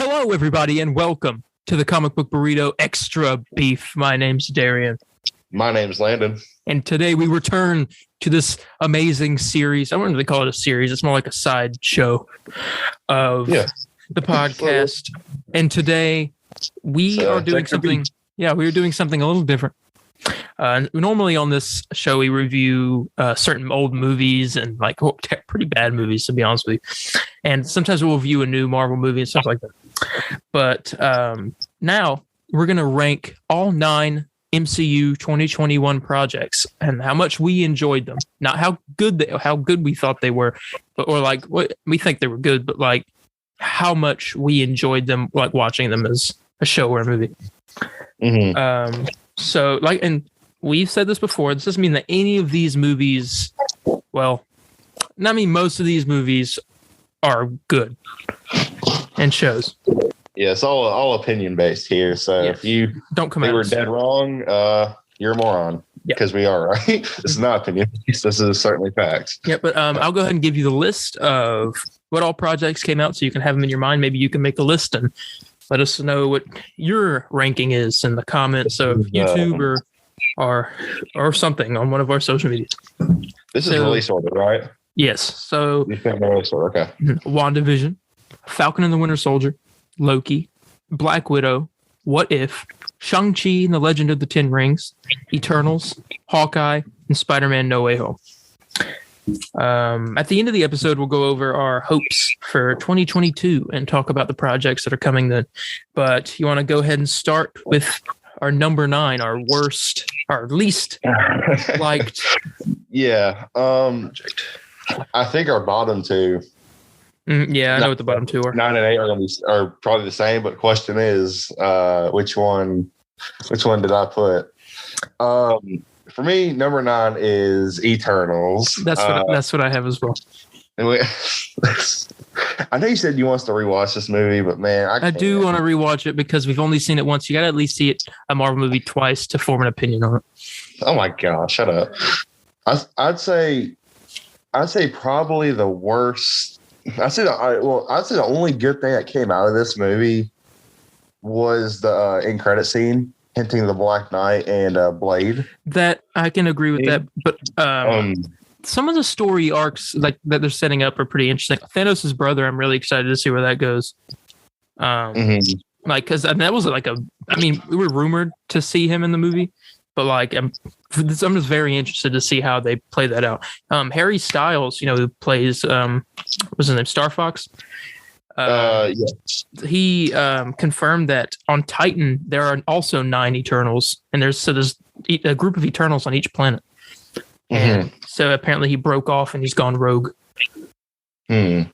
Hello, everybody, and welcome to the Comic Book Burrito Extra Beef. My name's Darian. My name's Landon. And today we return to this amazing series. I wouldn't really call it a series. It's more like a side show of the podcast. And today we are doing something. Yeah, we are doing something a little different. Normally on this show, we review certain old movies and like pretty bad movies, to be honest with you. And sometimes we'll review a new Marvel movie and stuff like that. But now we're going to rank all 9 MCU 2021 projects and how much we enjoyed them. Not how good we thought they were, or like what we think they were good, but like how much we enjoyed them, like watching them as a show or a movie. Mm-hmm. So, like, and we've said this before, this doesn't mean that any of these movies, well, I mean, most of these movies are good and shows. Yeah, it's all opinion based here. So if you don't come out, we were dead wrong, you're a moron. Because we are, right? This is not opinion. This is certainly facts. Yeah, but I'll go ahead and give you the list of what all projects came out so you can have them in your mind. Maybe you can make a list and let us know what your ranking is in the comments of YouTube or something on one of our social media. This is release order, right? Yes. So release order, okay. WandaVision, Falcon and the Winter Soldier, Loki, Black Widow, What If, Shang-Chi and the Legend of the Ten Rings, Eternals, Hawkeye, and Spider-Man No Way Home. At the end of the episode, we'll go over our hopes for 2022 and talk about the projects that are coming then. But you want to go ahead and start with our number 9, our worst, our least liked. Yeah. I think our bottom 2. I know what the bottom 2 are. 9 and 8 are probably the same, but the question is, which one did I put? For me, number 9 is Eternals. That's what I have as well. I know you said you want us to rewatch this movie, but man, I do want to rewatch it because we've only seen it once. You got to at least see it, a Marvel movie, twice to form an opinion on it. Oh my God, shut up! I'd say probably the worst. I'd say the only good thing that came out of this movie was the end credit scene hinting the Black Knight and Blade. That I can agree with that, but some of the story arcs like that they're setting up are pretty interesting. Thanos' brother, I'm really excited to see where that goes. Like, because that was like we were rumored to see him in the movie, but like I'm just very interested to see how they play that out. Harry Styles, who plays what's his name, Star Fox. Yes. He confirmed that on Titan there are also 9 Eternals, and there's a group of Eternals on each planet. And so apparently he broke off and he's gone rogue. Okay,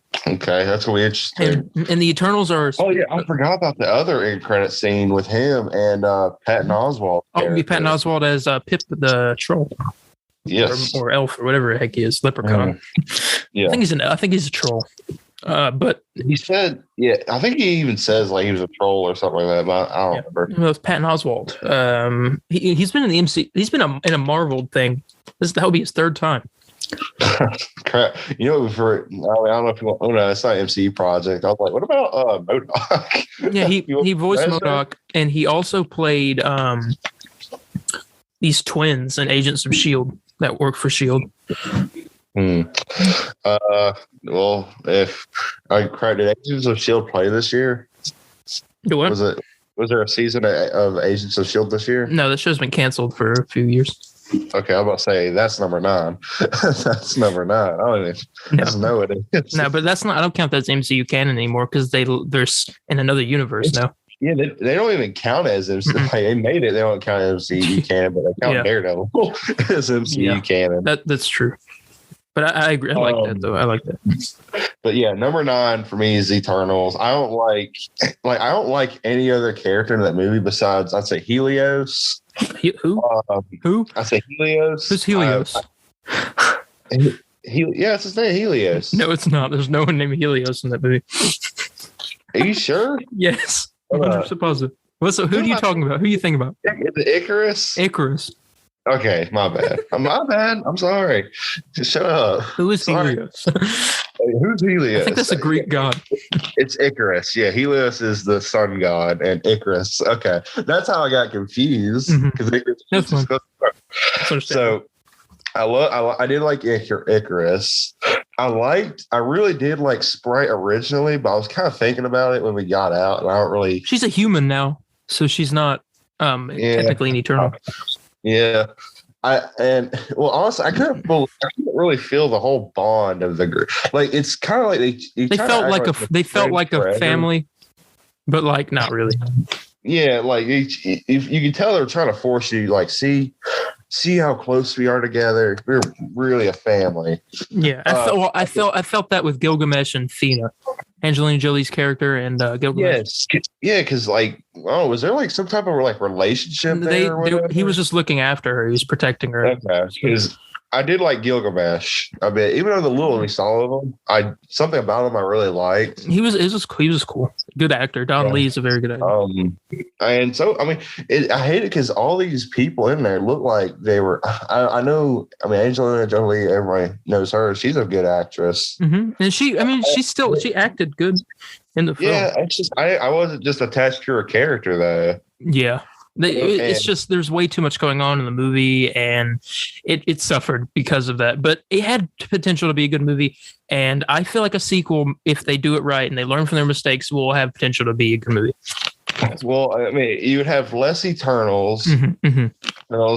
that's really interesting. And the Eternals are. Oh yeah, I forgot about the other end credit scene with him and Patton Oswalt. Oh, it'd be Patton Oswalt as Pip the Troll. Yes, or elf or whatever the heck he is, leprechaun. Yeah, I think he's a troll. But he said, I think he even says like he was a troll or something like that. But I don't remember. It was Patton Oswalt. He's been in the MC. He's been in a Marvel thing. That would be his 3rd time. Crap. I don't know if you want. Oh no, it's not an MCU project. I was like, what about MODOK? Yeah, he voiced MODOK, and he also played these twins and Agents of S.H.I.E.L.D. that work for S.H.I.E.L.D. Well, if I cried, did Agents of S.H.I.E.L.D. play this year? Do what? Was there a season of Agents of S.H.I.E.L.D. this year? No, the show's been canceled for a few years. Okay, I'm about to say that's number 9. That's number 9. I don't even know it is. No, but that's not. I don't count that as MCU canon anymore because they're in another universe now. Yeah, they don't even count as MCU. Like, they made it. They don't count as MCU canon, but they count Daredevil as MCU canon. That's true. But I agree. I like that though. I like that. But yeah, number 9 for me is Eternals. I don't like any other character in that movie besides I'd say Helios. Who? Who? I say Helios. Who's Helios? It's his name, Helios. No, it's not. There's no one named Helios in that movie. Are you sure? Yes. 100% positive. Who are you talking about? Who are you thinking about? Is it Icarus? Icarus. Okay, my bad. I'm sorry. Just shut up. Who is Helios? who's Helios? I think that's a Greek god. It's Icarus. Yeah, Helios is the sun god, and Icarus. Okay, that's how I got confused because That's fine. So I did like Icarus. I really did like Sprite originally, but I was kind of thinking about it when we got out, and I don't really. She's a human now, so she's not technically an Eternal. Yeah. Honestly, I couldn't really feel the whole bond of the group. Like it's kind of like they felt like a family, but like not really. Yeah, like if you can tell they're trying to force you, like see how close we are together. We're really a family. Yeah, I felt that with Gilgamesh and Thena, Angelina Jolie's character, and Gilgamesh. Yeah, because was there like some type of like relationship there? He was just looking after her. He was protecting her. Okay, because I did like Gilgamesh a bit, even though the little we saw of him. Something about him I really liked. He was cool. Good actor. Don Lee is a very good actor. And so I hate it because all these people in there look like they were. I know. Angelina Jolie. Everybody knows her. She's a good actress. And she acted good in the film. Yeah, it's just I wasn't just attached to her character though. Yeah. It's just there's way too much going on in the movie, and it suffered because of that. But it had potential to be a good movie, and I feel like a sequel, if they do it right and they learn from their mistakes, will have potential to be a good movie. Well, you would have less Eternals,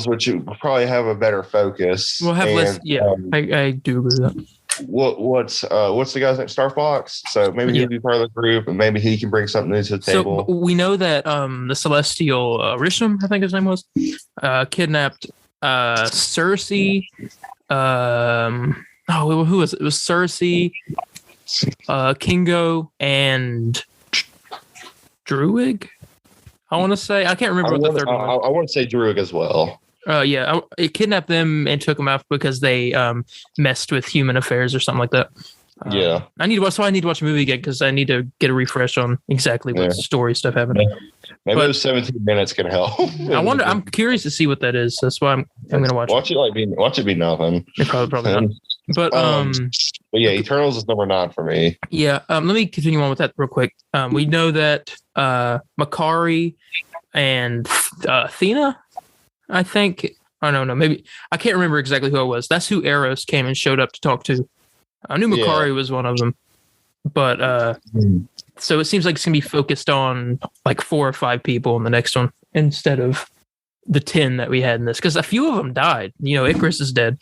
which would probably have a better focus. We'll have less. Yeah, I do agree with that. What's the guy's name? Star Fox. So maybe he'll be part of the group, and maybe he can bring something new to the table. So we know that the Celestial Risham, I think his name was, kidnapped Cersei. Who was it? It was Cersei, Kingo, and Druig. I want to say I can't remember what the third one was. I want to say Druig as well. It kidnapped them and took them out because they messed with human affairs or something like that. I need to watch a movie again because I need to get a refresh on exactly what story stuff happened. Maybe those 17 minutes can help. I'm curious to see what that is. That's why I'm going to watch it. Watch it be nothing. Probably not. But yeah, Eternals is number 9 for me. Yeah. Let me continue on with that real quick. We know that Makari and Thena, I think, I don't know, maybe I can't remember exactly who it was. That's who Eros came and showed up to talk to. I knew Makari was one of them, but so it seems like it's gonna be focused on like 4 or 5 people in the next one instead of the 10 that we had in this, because a few of them died. Icarus is dead.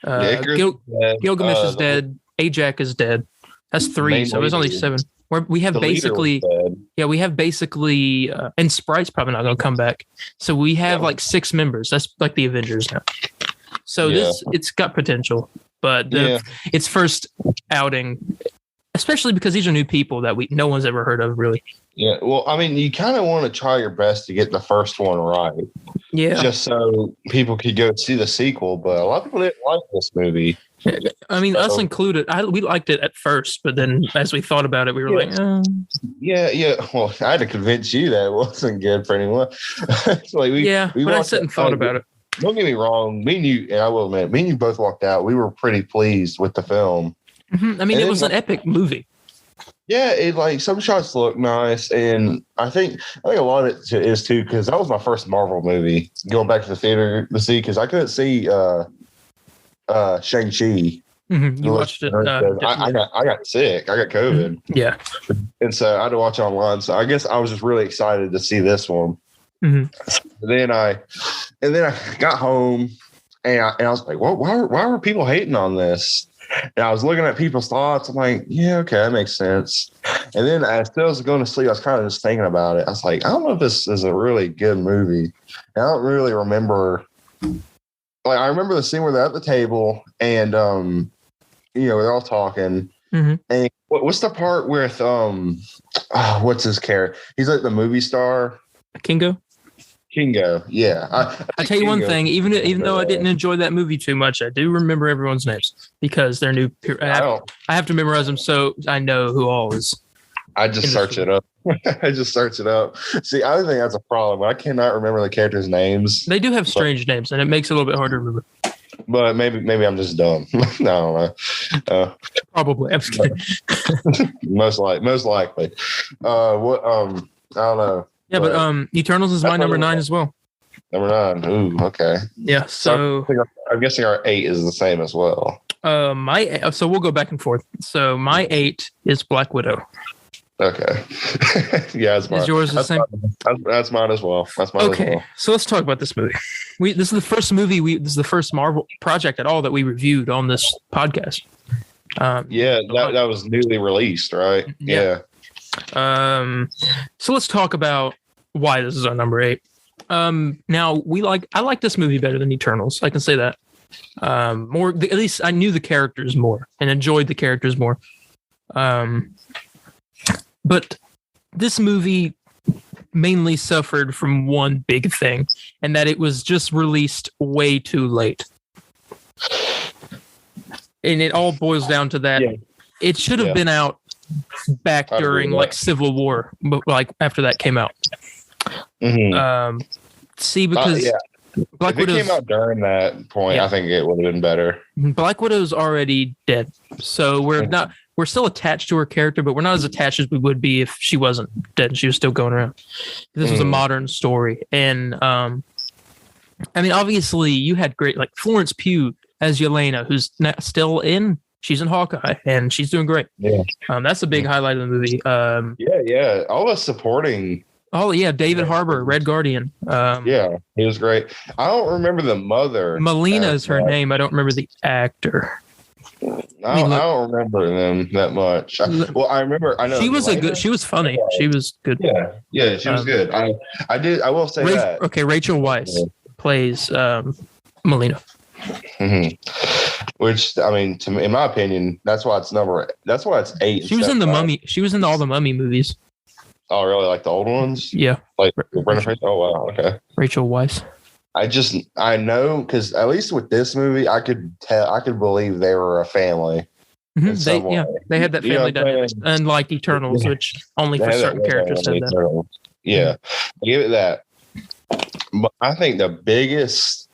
Gilgamesh is dead. Ajax is dead. That's 3, so there's only 7. We have basically, and Sprite's probably not going to come back. So we have like 6 members. That's like the Avengers now. So it's got potential, but its first outing, especially because these are new people that no one's ever heard of, really. Yeah, well, you kind of want to try your best to get the first one right. Yeah, just so people could go see the sequel. But a lot of people didn't like this movie. Us included. We liked it at first, but then as we thought about it, we were like, yeah. Well, I had to convince you that it wasn't good for anyone. But I sat and thought about it. Don't get me wrong. Me and you, and I will admit, me and you both walked out. We were pretty pleased with the film. It was an epic movie. Yeah, some shots look nice, and I think a lot of it is too because that was my first Marvel movie. Going back to the theater to see, because I couldn't see Shang-Chi. You watched it. I got sick. I got COVID. Yeah, and so I had to watch it online. So I guess I was just really excited to see this one. And then I got home, and I was like, "Well, why were people hating on this?" And I was looking at people's thoughts. I'm like, yeah, okay, that makes sense. And then as I was going to sleep, I was kind of just thinking about it. I was like, I don't know if this is a really good movie. And I don't really remember. I remember the scene where they're at the table and, they're all talking. And what's the part with, what's his character? He's like the movie star. Kingo, yeah. I tell you one thing, even though I didn't enjoy that movie too much, I do remember everyone's names because they're new. I have to memorize them so I know who all is. I just search it up. See, I think that's a problem. I cannot remember the characters' names. They do have strange names, and it makes it a little bit harder to remember. But maybe I'm just dumb. No, I don't know. Probably. I'm just kidding. Most likely. What? I don't know. Yeah, but Eternals is my number 9 as well. Number 9. Ooh, okay. Yeah. So I'm guessing our 8 is the same as well. So we'll go back and forth. So my 8 is Black Widow. Okay. Yeah, it's mine. Is yours the same? That's mine as well. Okay, so let's talk about this movie. This is the first movie this is the first Marvel project at all that we reviewed on this podcast. That was newly released, right? Yeah. So let's talk about why this is our number 8. Now I like this movie better than Eternals. I can say that. More, at least I knew the characters more and enjoyed the characters more. But this movie mainly suffered from one big thing, and that it was just released way too late. And it all boils down to that. Yeah. It should have been out back during like Civil War, but like after that came out. Mm-hmm. Because Black Widow came out during that point, I think it would have been better. Black Widow's already dead, so we're still attached to her character, but we're not as attached as we would be if she wasn't dead and she was still going around. This was a modern story. And, I mean, obviously you had great, like Florence Pugh as Yelena, who's she's in Hawkeye and she's doing great. Yeah. That's a big highlight of the movie. Yeah. All the supporting. Oh yeah. David Harbour, Red Guardian. Yeah, he was great. I don't remember the mother. Melina is her name. I don't remember the actor. I don't remember them that much. I know she was she was funny. She was good. Yeah, she was good. I will say that. Okay, Rachel Weisz plays Melina. Mm-hmm. Which, I mean, in my opinion, that's why it's 8. She was in the Mummy. She was in all the Mummy movies. Oh, really? Like the old ones? Yeah. Like Brendan Fraser? Oh, wow. Okay. Rachel Weisz. I know because at least with this movie, I could believe they were a family. Mm-hmm. They had that family dynamic, unlike Eternals, which only for certain characters had that. Yeah, I give it that. But I think the biggest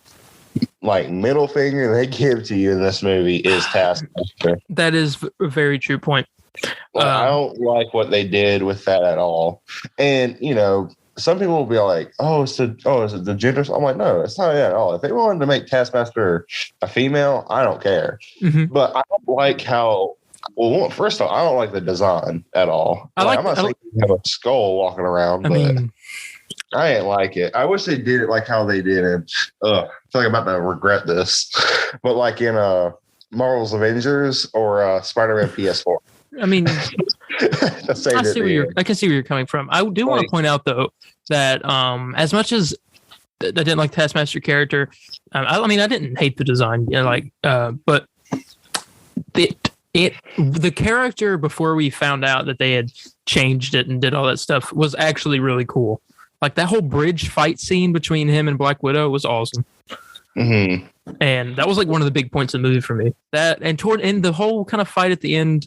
middle finger they give to you in this movie is Taskmaster. That is a very true point. I don't like what they did with that at all, and some people will be like, is it the gender? I'm like, no, it's not that at all. If they wanted to make Taskmaster a female, I don't care. Mm-hmm. But I don't like how. Well, first of all, I don't like the design at all. I'm not saying you have a skull walking around, I ain't like it. I wish they did it like how they did it. I feel like I'm about to regret this. But like in Marvel's Avengers or Spider-Man PS4. I mean, I can see where you're coming from. I do want to point out though that as much as I didn't like Taskmaster character, I didn't hate the design, but the character before we found out that they had changed it and did all that stuff was actually really cool. Like that whole bridge fight scene between him and Black Widow was awesome. Mm-hmm. And that was like one of the big points of the movie for me. That and the whole kind of fight at the end,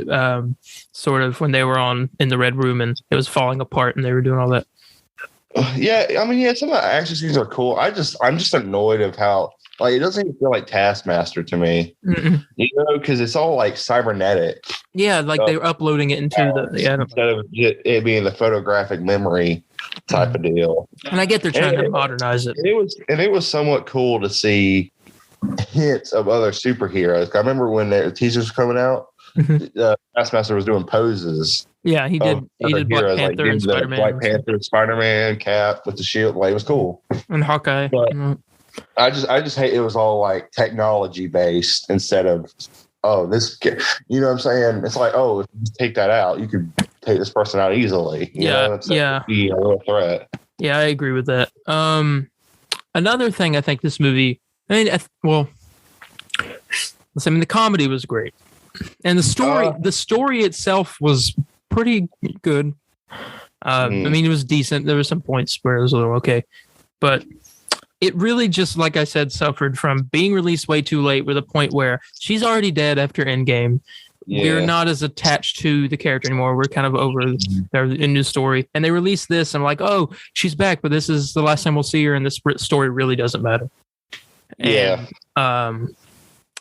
sort of when they were in the Red Room and it was falling apart and they were doing all that. Yeah, some of the action scenes are cool. I'm just annoyed of how it doesn't even feel like Taskmaster to me. Mm-mm. Because it's all like cybernetic. Yeah, they were uploading it into instead of it being the photographic memory type of deal. And I get they're trying to modernize it. It was somewhat cool to see hints of other superheroes. I remember when the teasers were coming out, Taskmaster was doing poses. Yeah, he did. He did Black Panther and Spider-Man. Black Panther, Spider-Man, Cap with the shield. It was cool. And Hawkeye. But I just hate it was all like technology based instead of this. You know what I'm saying? It's like if you take that out, you could take this person out easily. Be a real threat. Yeah, I agree with that. Another thing I think this movie. The comedy was great, and the story itself was pretty good. It was decent. There were some points where it was a little okay, but it really just, like I said, suffered from being released way too late. With a point where she's already dead after Endgame. Yeah. We're not as attached to the character anymore. We're kind of over their new story, and they released this. I'm like, she's back, but this is the last time we'll see her, and this story really doesn't matter. Yeah. And,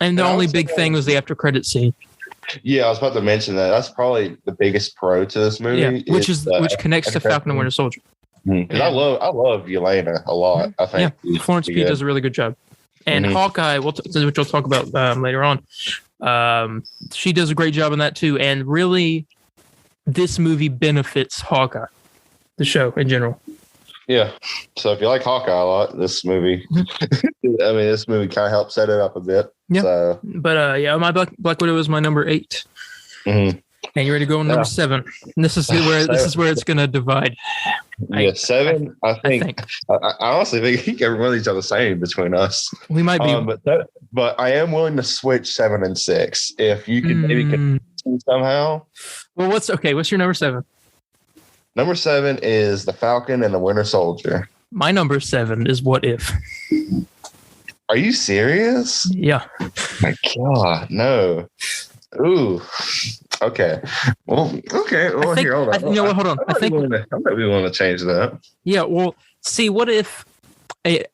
And the only big thing was the after credit scene. Yeah, I was about to mention that. That's probably the biggest pro to this movie. Yeah, which connects to Falcon and Winter Soldier. Because I love Yelena a lot. I think Florence Pugh does a really good job. And Hawkeye, which we'll talk about later on, she does a great job in that too. And really, this movie benefits Hawkeye, the show in general. Yeah. So if you like Hawkeye a lot, this movie, this movie kind of helps set it up a bit. Yeah. So. But my Black Widow is my number 8. Mm-hmm. And you ready to go on number 7? And this is where it's going to divide. Yeah, 7. I honestly think every one of these are the same between us. We might be, but I am willing to switch 7 and 6 if you could maybe somehow. Well, what's your number 7? Number 7 is the Falcon and the Winter Soldier. My number 7 is What If. Are you serious? Yeah. My God, no. Ooh. Okay. Well, okay. Well, here, hold on. Hold on. I think we want to change that. Yeah. Well, see, what if it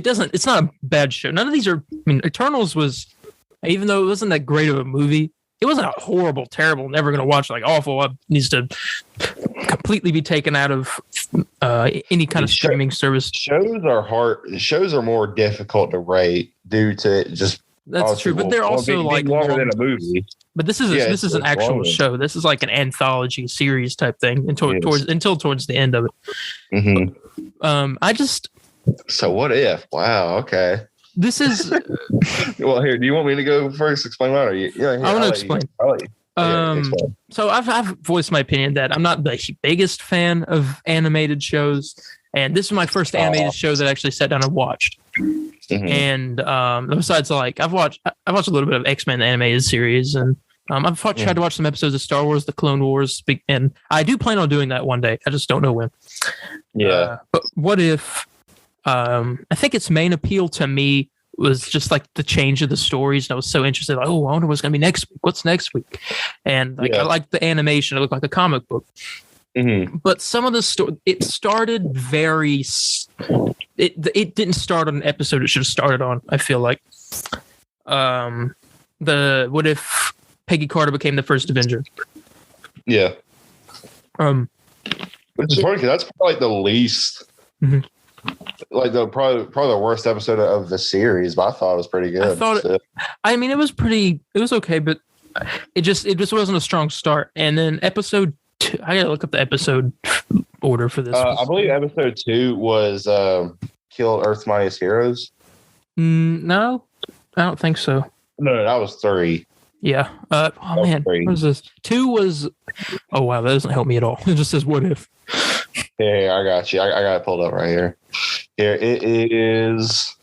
doesn't? It's not a bad show. None of these are. I mean, Eternals was, even though it wasn't that great of a movie, it wasn't a horrible, terrible, never going to watch, like awful. It needs to completely be taken out of any kind of streaming service. Shows are more difficult to rate due to just. That's true, but they're also like longer than a movie. But this is an actual show. This is like an anthology series type thing until towards the end of it. Mm-hmm. So what if? Wow. Okay. This is. Well, here. Do you want me to go first? Explain that, or I want to explain. Explain. So I've voiced my opinion that I'm not the biggest fan of animated shows, and this is my first animated show that I actually sat down and watched. Mm-hmm. And besides, like I've watched a little bit of X-Men animated series, and I've tried to watch some episodes of Star Wars: The Clone Wars, and I do plan on doing that one day. I just don't know when. Yeah. But what if? I think its main appeal to me was just like the change of the stories, and I was so interested. Like, I wonder what's going to be next week. What's next week? And I liked the animation; it looked like a comic book. Mm-hmm. But some of the it started very. It didn't start on an episode it should have started on. I feel like, what if Peggy Carter became the first Avenger? Yeah. Which is funny because that's probably like the least, like the probably the worst episode of the series. But I thought it was pretty good. It was pretty. It was okay, but it just wasn't a strong start. And then episode 2, I gotta look up the episode order for this. I believe episode 2 was Kill Earth's Mightiest Heroes. No, I don't think so. No, that was 3. Yeah. Man, 3. What was this? 2 was. Oh wow, that doesn't help me at all. It just says what if. Yeah, I got you. I got it pulled up right here. Here it is.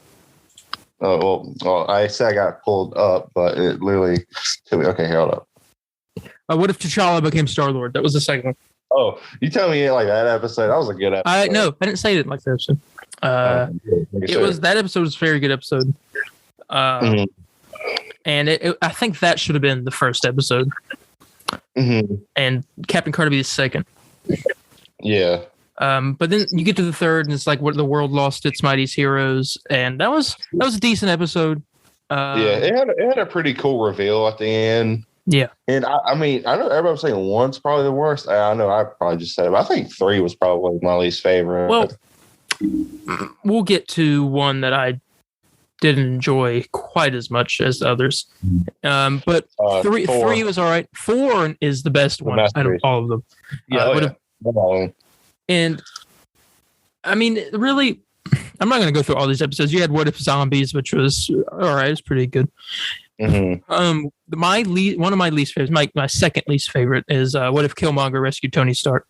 Oh well, I said I got it pulled up, but it literally. Okay, hold up. What if T'Challa became Star-Lord? That was the second one. Oh, you tell me like that episode? That was a good episode. No, I didn't say it like that episode. That episode was a very good episode. And I think that should have been the first episode. Mm-hmm. And Captain Carter be the second. Yeah. But then you get to the third, and it's like what the world lost its mightiest heroes, and that was a decent episode. It had a pretty cool reveal at the end. Yeah, and I mean, I know everybody was saying 1's probably the worst. I know I probably just said it, but I think 3 was probably my least favorite. Well, we'll get to one that I didn't enjoy quite as much as others. But 3 was all right. 4 is the best one out of all of them. Yeah, and I mean, really, I'm not going to go through all these episodes. You had What If Zombies, which was all right. It's pretty good. Mm-hmm. One of my least favorites, my second least favorite is What If Killmonger Rescued Tony Stark.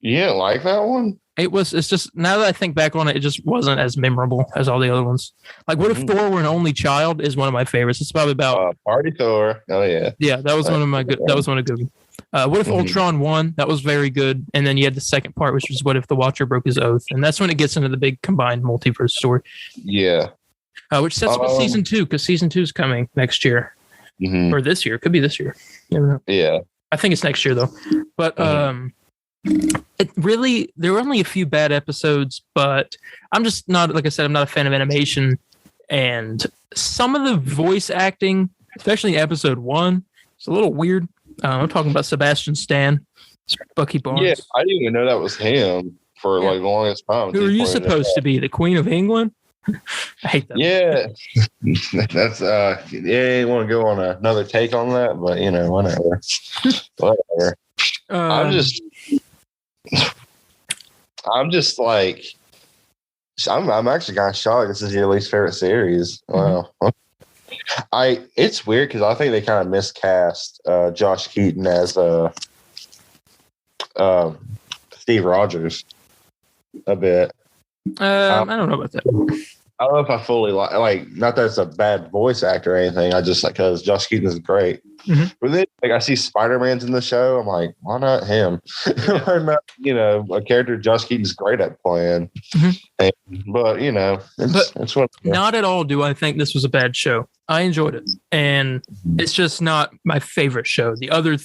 You didn't like that one? It's just, now that I think back on it, it just wasn't as memorable as all the other ones. Like, What If Thor Were an Only Child is one of my favorites. It's probably about Party Thor. Oh yeah. Yeah, that was one of my good. That was one of good. What If Ultron won? That was very good. And then you had the second part, which was What If the Watcher Broke His Oath, and that's when it gets into the big combined multiverse story. Yeah. Which sets up season 2, because season 2 is coming next year or this year. It could be this year. Never know. Yeah. I think it's next year though. But it really, there were only a few bad episodes, but I'm just not, like I said, I'm not a fan of animation. and some of the voice acting, especially in episode 1, it's a little weird. I'm talking about Sebastian Stan, Bucky Barnes. Yeah, I didn't even know that was him for like the longest time. Who are you supposed to be? The Queen of England? I hate that. Yeah, that's yeah. You want to go on another take on that, but whatever. Whatever. I'm just like, I'm actually kind of shocked. This is your least favorite series. Wow. It's weird because I think they kind of miscast Josh Keaton as Steve Rogers a bit. I don't know about that. I don't know if I fully like. Not that it's a bad voice actor or anything. I just like because Josh Keaton is great. Mm-hmm. But then, like, I see Spider-Man's in the show. I'm like, why not him? Why not, a character Josh Keaton's great at playing. Mm-hmm. But it's what. Not at all. Do I think this was a bad show? I enjoyed it, and it's just not my favorite show. The other,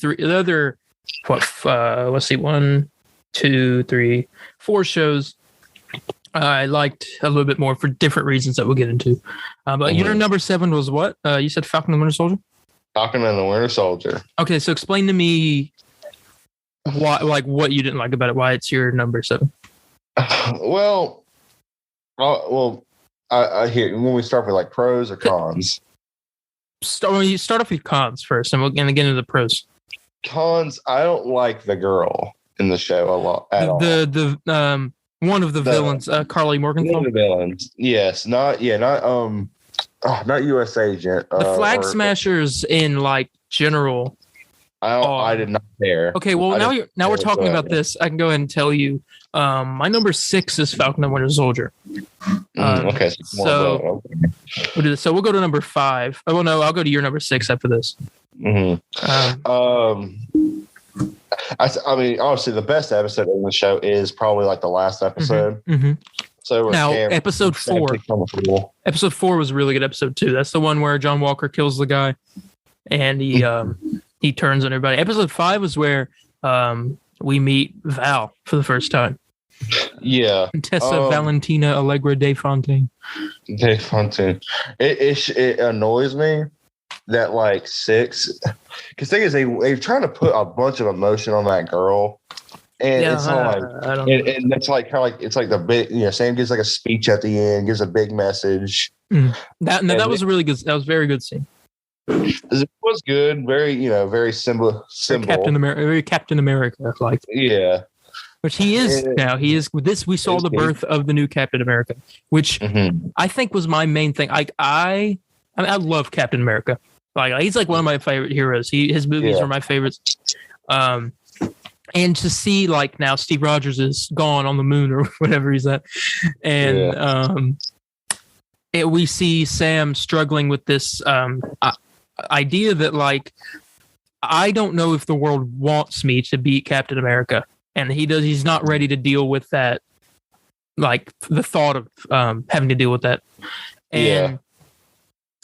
let's see, 1, 2, 3, 4 shows I liked a little bit more for different reasons that we'll get into. But your number 7 was what? You said Falcon and the Winter Soldier? Falcon and the Winter Soldier. Okay, so explain to me what you didn't like about it, why it's your number 7. Well, I hear when we start with like pros or cons. You start off with cons first, and we'll get into the pros. Cons, I don't like the girl in the show a lot at all. One of the villains, Carly Morgenthau. One of the villains, yes, not U.S. Agent. The Flag Smashers in like general. I did not care. Okay, well now we're talking about this. I can go ahead and tell you. My number 6 is Falcon and Winter Soldier. Okay, so we'll do this. So we'll go to number 5. Oh well, no, I'll go to your number 6 after this. I mean, obviously, the best episode in the show is probably like the last episode. Mm-hmm. So now, episode 4. Episode 4 was a really good episode too. That's the one where John Walker kills the guy, and he turns on everybody. Episode 5 was where we meet Val for the first time. Yeah, Tessa Valentina Allegra De Fontaine. It annoys me that like 6, because thing is they're trying to put a bunch of emotion on that girl, and it's not like, and it's like kind of like it's like the big, Sam gives like a speech at the end, gives a big message. That was a really good. That was a very good scene. It was good, very very symbol. Very Captain America like. Yeah. Which he is now. He is with this. We saw the birth of the new Captain America, which I think was my main thing. I love Captain America. Like he's like one of my favorite heroes. His movies are my favorites. And to see like now Steve Rogers is gone on the moon or whatever he's at, and we see Sam struggling with this idea that like I don't know if the world wants me to be Captain America. And he's not ready to deal with that, like the thought of having to deal with that. And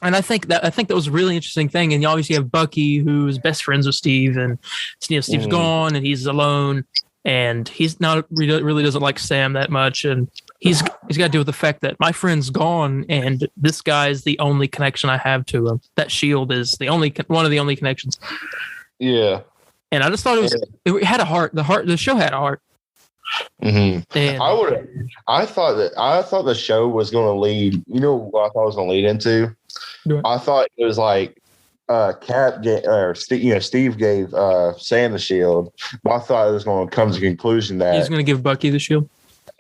I think that was a really interesting thing. And you obviously have Bucky, who's best friends with Steve, and Steve's gone and he's alone, and he's not really doesn't like Sam that much, and he's got to deal with the fact that my friend's gone, and this guy is the only connection I have to him. That shield is one of the only connections. Yeah. And I just thought it had a heart. The show had a heart. Mm-hmm. And I thought the show was going to lead. You know what I thought it was going to lead into? I thought it was like Steve gave Sam the shield, but I thought it was going to come to the conclusion that he's going to give Bucky the shield.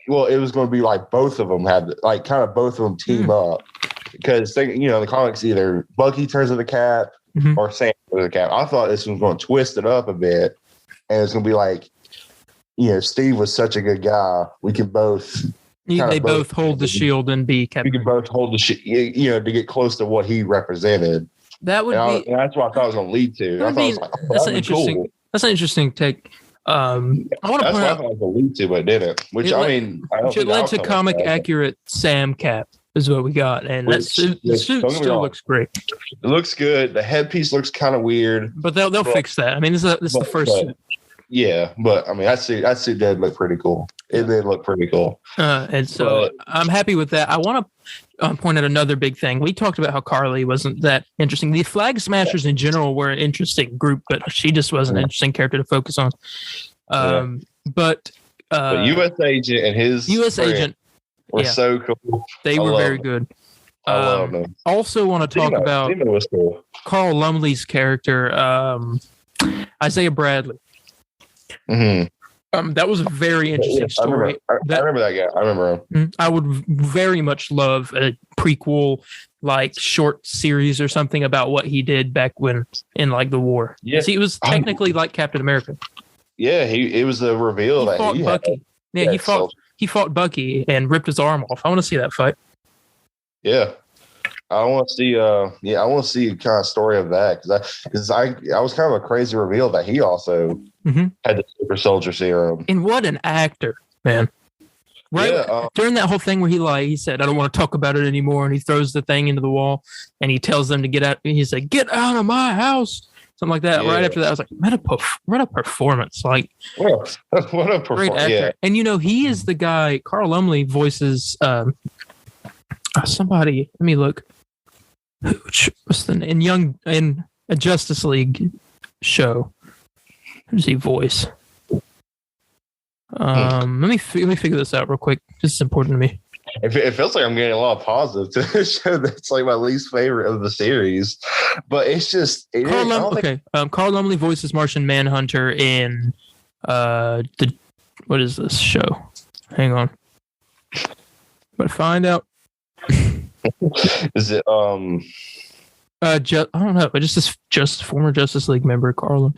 Well, it was going to be like both of them had like kind of both of them team up, because in the comics either Bucky turns to the Cap. Or Sam with the Cap. I thought this was going to twist it up a bit, and it's going to be like, Steve was such a good guy. We can both. They both hold the shield and be Captain. We can both hold the shield, to get close to what he represented. That would be. That's what I thought it was going to lead to. I thought it was like, that's an interesting. Cool. That's an interesting take. I want to point out. That's what I thought it was going to lead to, but it didn't. Which I mean, it led to comic accurate Sam Cap. Is what we got, and the suit still looks great. It looks good. The headpiece looks kind of weird, but they'll fix that. I mean, this is the first suit. Yeah, but I mean, that suit did look pretty cool. It did look pretty cool. And so I'm happy with that. I want to point out another big thing. We talked about how Carly wasn't that interesting. The Flag Smashers in general were an interesting group, but she just wasn't an interesting character to focus on. But U.S. Agent and his U.S. Agent were so cool. They were very good. I love them. Also want to talk about cool. Carl Lumley's character, Isaiah Bradley. Mm-hmm. That was a very interesting story. I remember that guy. I remember him. I would very much love a prequel, like short series or something about what he did back when in like the war. Yeah, he was technically like Captain America. Yeah, it was a reveal that he fought Bucky. Yeah, he fought Bucky and ripped his arm off. I want to see that fight. Yeah. I want to see. I want to see kind of story of that because I was kind of a crazy reveal that he also had the super soldier serum. And what an actor, man! Right during that whole thing where he said, "I don't want to talk about it anymore," and he throws the thing into the wall, and he tells them to get out. And he said, "Get out of my house," something like that. Yeah. Right after that, I was like, "What a performance!" Like, what a performance! Great actor. Yeah. And he is the guy. Carl Lumley voices somebody. Let me look. What's the name? In a Justice League show. Who does he voice? Let me figure this out real quick. This is important to me. It feels like I'm getting a lot of positive to this show. That's like my least favorite of the series, but it's just Carl Lumley voices Martian Manhunter in what is this show? Hang on, but find out. Is it I don't know, but just former Justice League member Carl.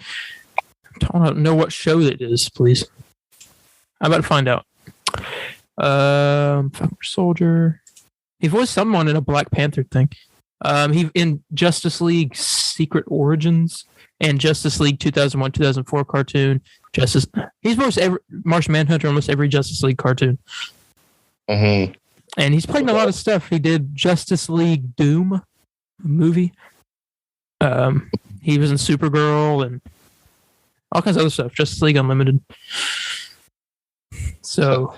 I don't know what show it is, please. I'm about to find out. Falcon Soldier. He voiced someone in a Black Panther thing. He in Justice League Secret Origins and Justice League 2001-2004 cartoon. He's voiced Martian Manhunter almost every Justice League cartoon. Mm-hmm. And he's played in a lot of stuff. He did Justice League Doom movie. He was in Supergirl and all kinds of other stuff. Justice League Unlimited. So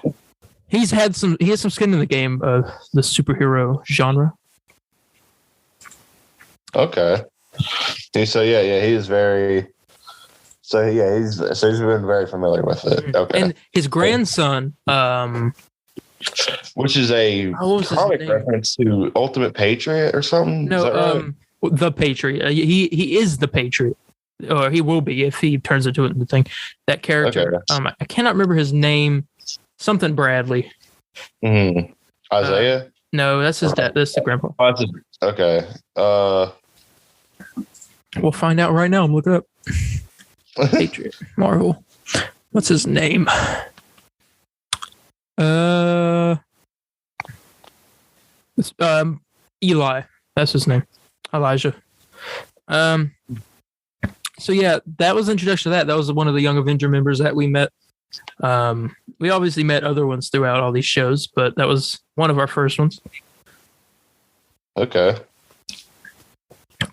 he has some skin in the game of the superhero genre. Okay. So he is very. So yeah, he's been very familiar with it. Okay. And his grandson, which is a comic reference to Ultimate Patriot or something. No, is that right? The Patriot. He is the Patriot, or he will be if he turns into the thing. That character. Okay. I cannot remember his name. Something Bradley. Mm-hmm. Isaiah. No, that's his dad. That's the grandpa. Okay. We'll find out right now. I'm looking up. Patriot Marvel. What's his name? Eli. That's his name. Elijah. So yeah, that was the introduction to that. That was one of the Young Avenger members that we met. We obviously met other ones throughout all these shows, but that was one of our first ones. Okay.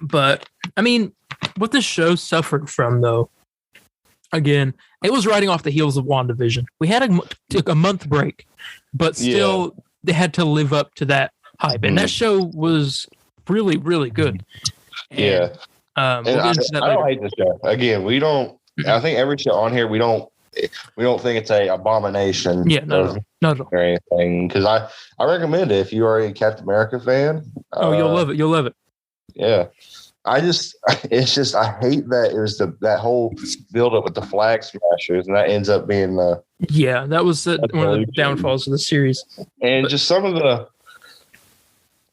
But I mean, what this show suffered from, though, again, it was riding off the heels of WandaVision. We had a month break, but still they had to live up to that hype. And that show was really, really good. And, I don't hate this show. Again, we don't. I think every show on here we don't think it's a abomination. Yeah, not at all. Or anything, because I recommend it if you are a Captain America fan. You'll love it. You'll love it. Yeah. I hate that it was that whole build up with the Flag Smashers, and that ends up being that was one of the downfalls of the series. And just some of the,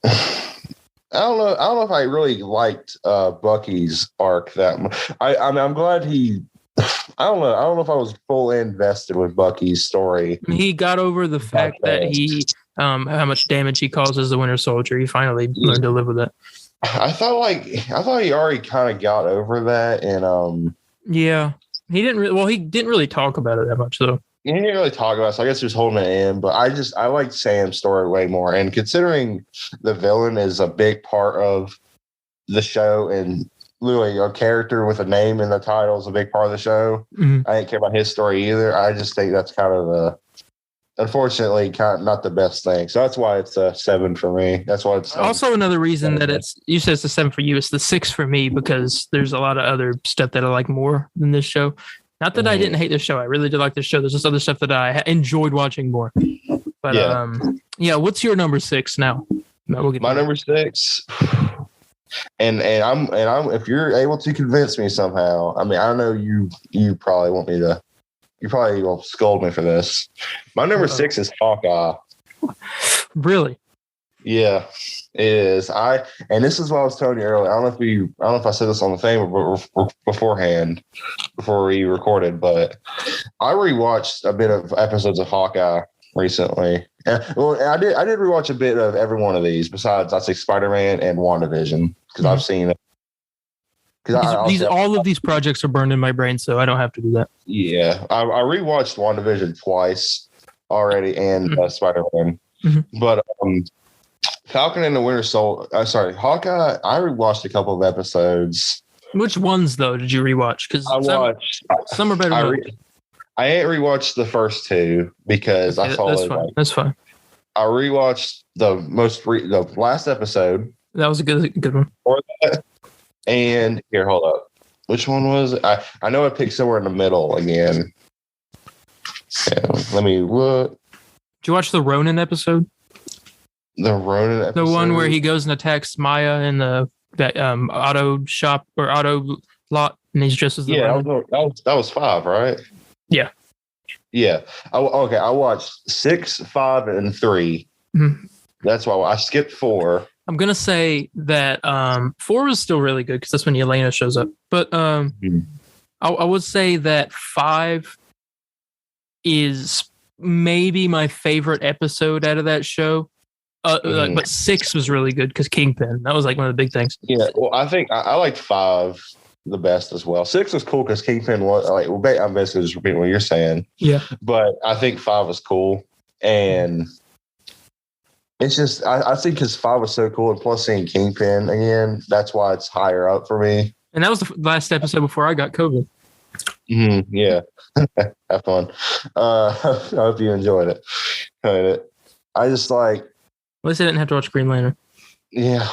I don't know if I really liked Bucky's arc that much. I'm glad he. I don't know if I was fully invested with Bucky's story. He got over the fact that he how much damage he causes the Winter Soldier. He finally learned to live with it. I thought he already kind of got over that, and he didn't really talk about it that much though. He didn't really talk about it, so I guess he was holding it in. But I liked Sam's story way more, and considering the villain is a big part of the show, and literally a character with a name in the title is a big part of the show. Mm-hmm. I didn't care about his story either. I just think that's kind of unfortunately, kind of not the best thing. So that's why it's a 7 for me. That's why it's also another reason that you said it's a 7 for you. It's the 6 for me because there's a lot of other stuff that I like more than this show. Not that I didn't hate this show. I really did like this show. There's just other stuff that I enjoyed watching more. But what's your number 6 now? No, we'll get my number 6. And I'm if you're able to convince me somehow, I mean, I know you probably want me to. You probably will scold me for this. My number 6 is Hawkeye. Really? Yeah, it is. And this is what I was telling you earlier. I don't know if I said this on the thing or beforehand, before we recorded, but I rewatched a bit of episodes of Hawkeye recently. I did rewatch a bit of every one of these, besides I say Spider-Man and WandaVision, because I've seen it. All of these projects are burned in my brain, so I don't have to do that. Yeah, I rewatched WandaVision twice already, and Spider-Man, but Falcon and the Winter Soldier. Hawkeye. I rewatched a couple of episodes. Which ones though did you rewatch? Because some are better. I ain't rewatched the first 2 because I saw it. That's fine. I rewatched the last episode. That was a good one. And here, hold up. Which one was it? I know I picked somewhere in the middle again. Let me look. Did you watch the Ronin episode? The Ronin episode? The one where he goes and attacks Maya in the auto shop or auto lot, and he's dressed as the Ronin? That was 5, right? Yeah. Yeah. I watched 6, 5, and 3. Mm-hmm. That's why I skipped 4. I'm going to say that 4 was still really good because that's when Yelena shows up. But I would say that 5 is maybe my favorite episode out of that show. But 6 was really good because Kingpin. That was like one of the big things. Yeah, well, I think I like 5 the best as well. 6 was cool because Kingpin was like, I'm basically just repeating what you're saying. Yeah. But I think 5 was cool. And it's just, I think because 5 was so cool, and plus seeing Kingpin again, that's why it's higher up for me. And that was the last episode before I got COVID. Yeah. Have fun. I hope you enjoyed it. I just like. At least I didn't have to watch Green Lantern. Yeah.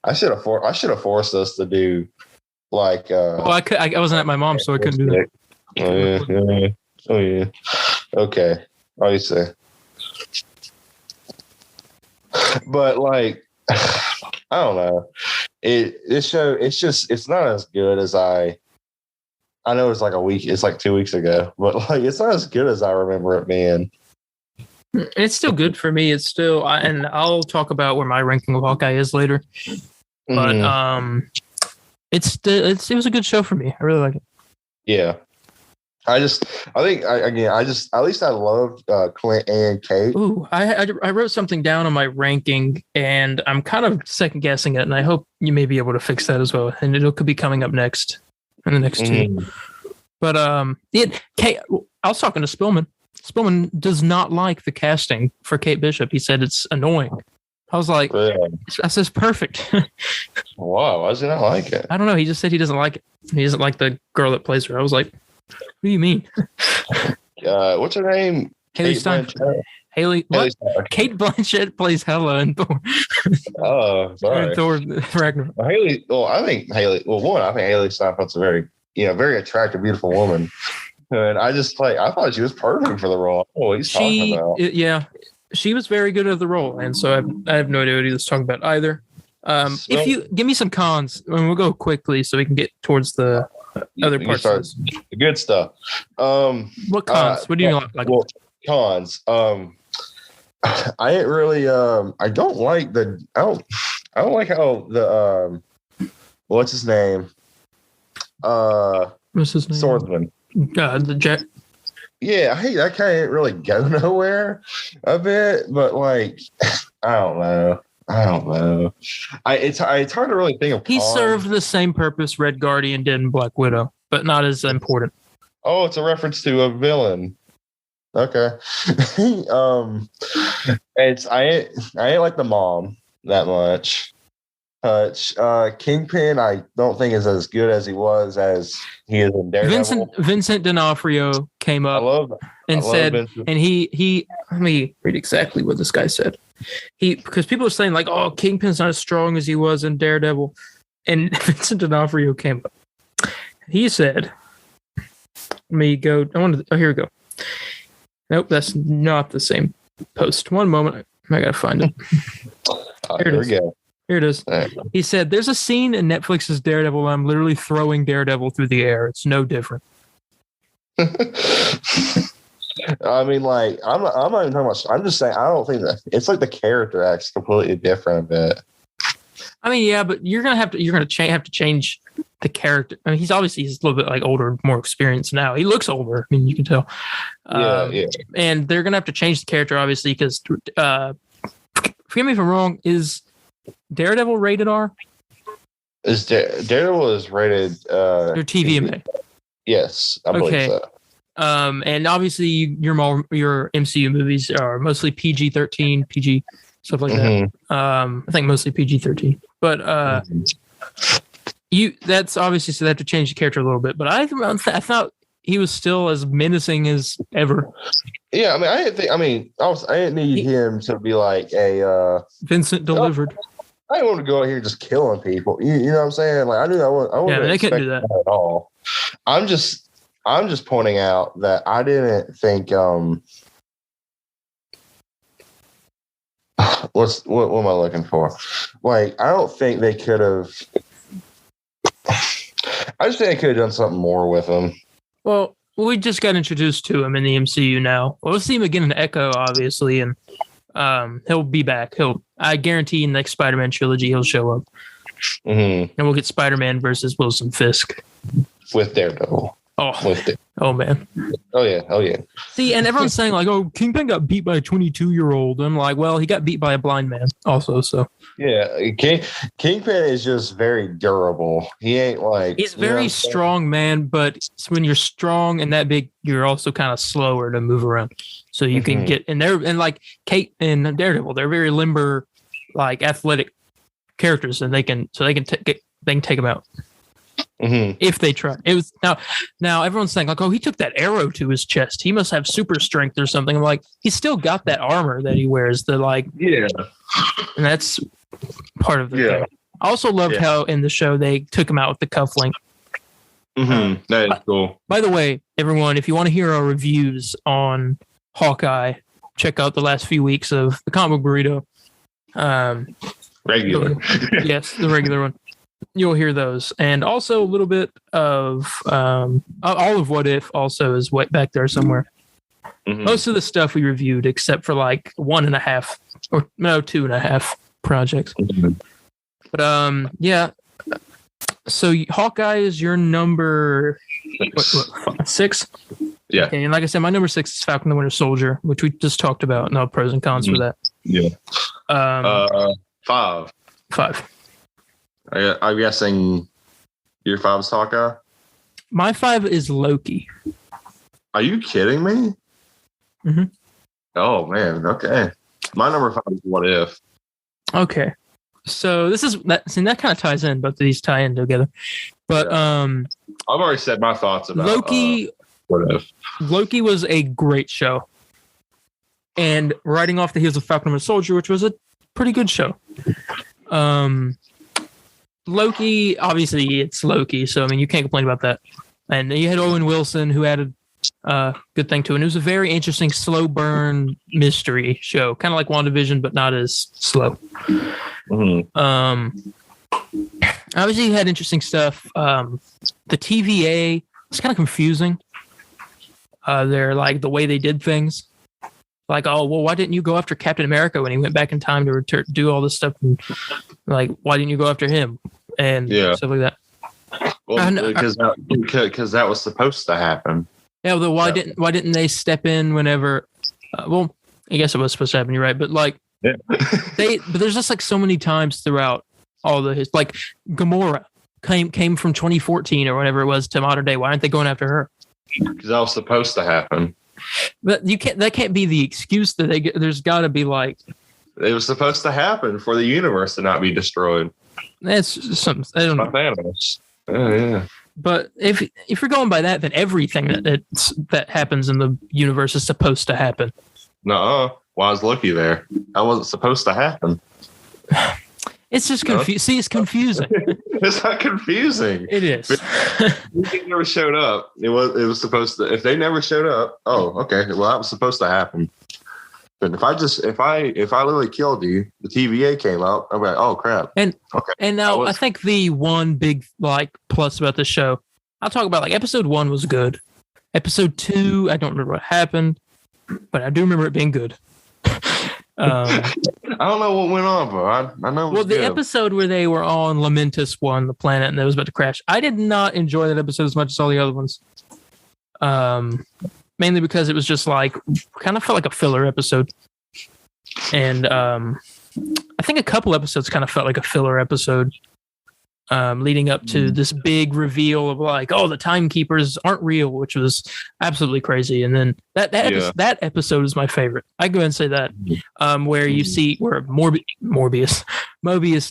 I should have forced us to do like. Well, I wasn't at my mom's, so I couldn't do that. Oh yeah. Okay. Obviously. But like, I don't know. This show, it's not as good as I know it's like a week. It's like 2 weeks ago, but like it's not as good as I remember it being. It's still good for me. It's still, and I'll talk about where my ranking of Hawkeye is later. But it was a good show for me. I really like it. Yeah. At least I loved Clint and Kate. Ooh, I wrote something down on my ranking, and I'm kind of second guessing it, and I hope you may be able to fix that as well. And it could be coming up next in the next 2. But Kate, I was talking to Spillman. Spillman does not like the casting for Kate Bishop. He said it's annoying. I was like, I says perfect. Wow, why does he not like it? I don't know. He just said he doesn't like it. He doesn't like the girl that plays her. I was like, what do you mean? What's her name? Haley Steinfeld. Haley Steinfeld. Kate Blanchett plays Hela in Thor. Oh, sorry. Thor Ragnarok. I think Haley Steinfeld's a very attractive, beautiful woman. And I thought she was perfect for the role. Oh, he's talking about. Yeah, she was very good at the role, and so I have no idea what he was talking about either. If you give me some cons, and we'll go quickly so we can get towards the other parts of this. The good stuff. What cons? What do you like? Well, cons. I ain't really. I don't like how the what's his name? What's his name? Swordsman. The Jack. Yeah, that guy ain't really go nowhere a bit, but like, I don't know. It's hard to really think of. He served the same purpose Red Guardian did in Black Widow, but not as important. Oh, it's a reference to a villain. Okay. I ain't like the mom that much. touch. Kingpin, I don't think is as good as he is in Daredevil. Vincent D'Onofrio came up and said, Vincent. And he let me read exactly what this guy said. Because people are saying like, oh, Kingpin's not as strong as he was in Daredevil, and Vincent D'Onofrio came up. He said, "Let me go. Here we go. Nope, that's not the same post. One moment, I gotta find it. Here we go. Here it is. Right. He said, "There's a scene in Netflix's Daredevil. I'm literally throwing Daredevil through the air. It's no different." I mean, like, I'm not even talking about. I'm just saying, I don't think that it's like the character acts completely different. But I mean, yeah, but you're gonna have to change the character. I mean, he's a little bit like older, more experienced now. He looks older. I mean, you can tell. Yeah. And they're gonna have to change the character, obviously, because forgive me if I'm wrong. Is Daredevil rated R? Daredevil is rated your TVMA? Yes, I believe so. And obviously your MCU movies are mostly PG-13, PG stuff like that. I think mostly PG-13, but that's obviously, so they have to change the character a little bit. But I thought he was still as menacing as ever. Yeah, I didn't need him to be like a Vincent delivered. I didn't want to go out here just killing people. You know what I'm saying? Like, I wouldn't they couldn't do that at all. I'm just pointing out that I didn't think what am I looking for? Like, I don't think they could have. I just think they could have done something more with him. Well, we just got introduced to him in the MCU now. We'll see him again in Echo, obviously, and he'll be back. I guarantee in the next Spider-Man trilogy he'll show up. And we'll get Spider-Man versus Wilson Fisk with Daredevil. Oh man. Oh yeah. See, and everyone's saying like, "Oh, Kingpin got beat by a 22-year-old." I'm like, well, he got beat by a blind man also. So yeah, Kingpin is just very durable. He ain't like, he's very strong, man. But when you're strong and that big, you're also kind of slower to move around. So you can get in there, and like Kate and Daredevil, they're very limber, like athletic characters, and they can take them out. If they try. It was now everyone's saying like, oh, he took that arrow to his chest. He must have super strength or something. I'm like, he's still got that armor that he wears. And that's part of the thing. I also loved how in the show they took him out with the cufflink. That is cool. By the way, everyone, if you want to hear our reviews on Hawkeye, check out the last few weeks of the Comic Book Burrito. Regular. Yes, the regular one. You'll hear those, and also a little bit of all of What If also is back there somewhere. Most of the stuff we reviewed, except for like 2.5 projects. But yeah. So Hawkeye is your number 6? Yeah. Okay, and like I said, my number 6 is Falcon the Winter Soldier, which we just talked about. No pros and cons for that. Yeah. 5. I'm guessing your 5 is Hawkeye? My 5 is Loki. Are you kidding me? Oh, man. Okay. My number 5 is What If. Okay. So this is that kind of ties in, both of these tie in together. But I've already said my thoughts about Loki. What If? Loki was a great show. And riding off the heels of Falcon and Winter Soldier, which was a pretty good show. Loki, obviously, it's Loki, so I mean, you can't complain about that. And you had Owen Wilson, who added a good thing to it. And it was a very interesting, slow burn mystery show, kind of like WandaVision, but not as slow. Obviously, you had interesting stuff. The TVA was kind of confusing. They're like the way they did things. Like, oh, well, why didn't you go after Captain America when he went back in time to do all this stuff? And like, why didn't you go after him? And stuff like that. Well, because that was supposed to happen. Yeah, well, why didn't they step in whenever? Well, I guess it was supposed to happen. You're right, but like, but there's just like so many times throughout all like Gamora came from 2014 or whatever it was to modern day. Why aren't they going after her? Because that was supposed to happen. But that can't be the excuse that there's got to be like. It was supposed to happen for the universe to not be destroyed. That's something. I don't know. Thanos. Yeah. But if you're going by that, then everything that happens in the universe is supposed to happen. No, why is Loki there? That wasn't supposed to happen. It's just confusing. See, it's confusing. It's not confusing. It is. If they never showed up, it was supposed to. If they never showed up, oh, okay. Well, that was supposed to happen. But if I literally killed you, the TVA came out. I'm like, oh crap. And now I think the one big plus about the show, I'll talk about episode 1 was good. Episode 2, I don't remember what happened, but I do remember it being good. I don't know what went on, bro. I know. Well, the episode where they were on Lamentus 1, the planet, and it was about to crash. I did not enjoy that episode as much as all the other ones. Mainly because it was just kind of felt like a filler episode. And I think a couple episodes kind of felt like a filler episode, leading up to this big reveal of the timekeepers aren't real, which was absolutely crazy. And then that episode is my favorite. I go ahead and say that, where you see where Mobius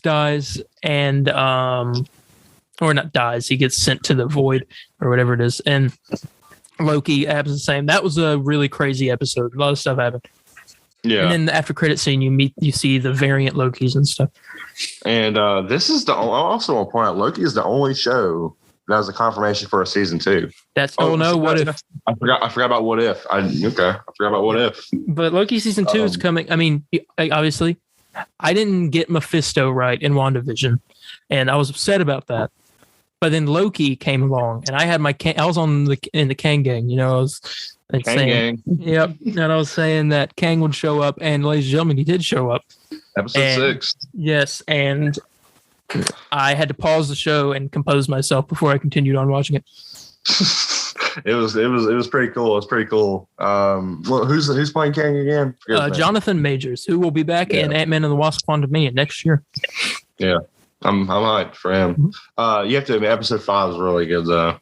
dies and or not dies, he gets sent to the void or whatever it is, and Loki happens the same. That was a really crazy episode. A lot of stuff happened. Yeah. And then the after credit scene, you see the variant Lokis and stuff. And this is I also want to point out Loki is the only show that has a confirmation for a season 2. That's what if? I forgot about what if. I forgot about what if. But Loki season 2 is coming. I mean, obviously, I didn't get Mephisto right in WandaVision, and I was upset about that. But then Loki came along, and I had I was in the Kang gang, I was saying, yep, and I was saying that Kang would show up, and ladies and gentlemen, he did show up. Episode 6. Yes, and I had to pause the show and compose myself before I continued on watching it. It was pretty cool. It's pretty cool. Who's playing Kang again? Jonathan Majors, who will be back in Ant-Man and the Wasp: Quantumania next year. Yeah. I'm hyped for him. You have to admit, episode 5 is really good though.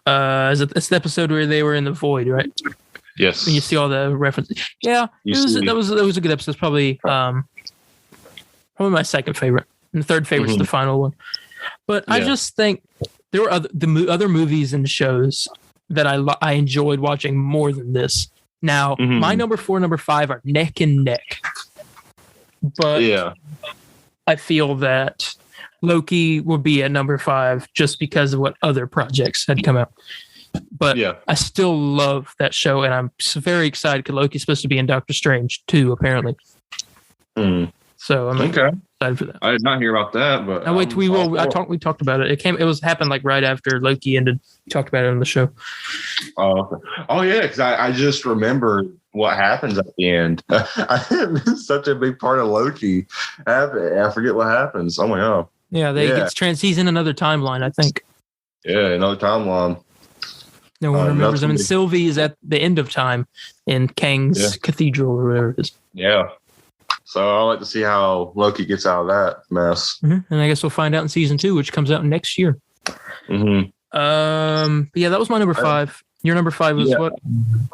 It's the episode where they were in the void, right? Yes. And you see all the references. Yeah, that was a good episode. It's probably my second favorite, and the third favorite is the final one. But I just think there were other movies and shows that I enjoyed watching more than this. Now, my number 4, number 5 are neck and neck. But I feel that Loki will be at number 5 just because of what other projects had come out. But I still love that show, and I'm very excited because Loki's supposed to be in Doctor Strange too, apparently. So I'm excited for that. I did not hear about that, but we talked about it. It happened right after Loki ended. We talked about it on the show. Oh yeah, because I just remember what happens at the end. It's such a big part of Loki. I forget what happens. Oh my god. Yeah, he's in another timeline, I think. Yeah, another timeline. No one remembers him. And Sylvie is at the end of time in Kang's cathedral or whatever it is. Yeah. So I like to see how Loki gets out of that mess. And I guess we'll find out in season 2, which comes out next year. But yeah, that was my number 5. Your number 5 was what?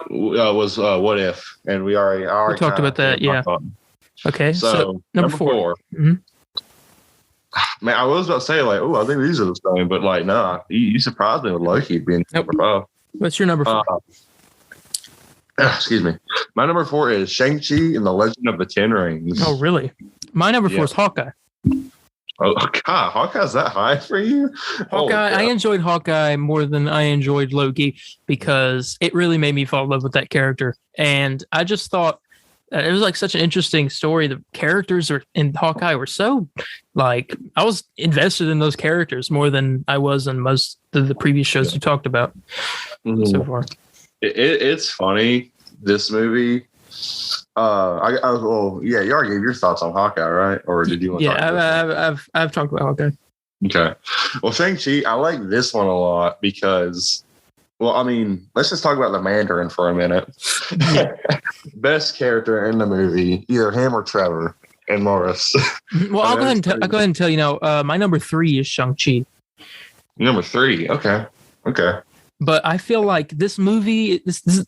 Was What If, and we already talked about that. Yeah. Okay. So number 4. Man, I was about to say I think these are the same, but nah, you surprised me with Loki being number 5. What's your number 4? Excuse me. My number 4 is Shang-Chi and the Legend of the Ten Rings. Oh, really? My number 4 is Hawkeye. Oh, God. Hawkeye's that high for you? Hawkeye. I enjoyed Hawkeye more than I enjoyed Loki because it really made me fall in love with that character. And I just thought it was such an interesting story. The characters in Hawkeye were so I was invested in those characters more than I was in most of the previous shows you talked about so far. It's funny, this movie. You already gave your thoughts on Hawkeye, right? Or did you want to talk about I've talked about Hawkeye. Okay. Well, Shang-Chi, I like this one a lot because, let's just talk about the Mandarin for a minute. Best character in the movie, either him or Trevor and Morris. Well, I'll go ahead and tell you now, my number 3 is Shang-Chi. Number 3, okay. But I feel like this movie, this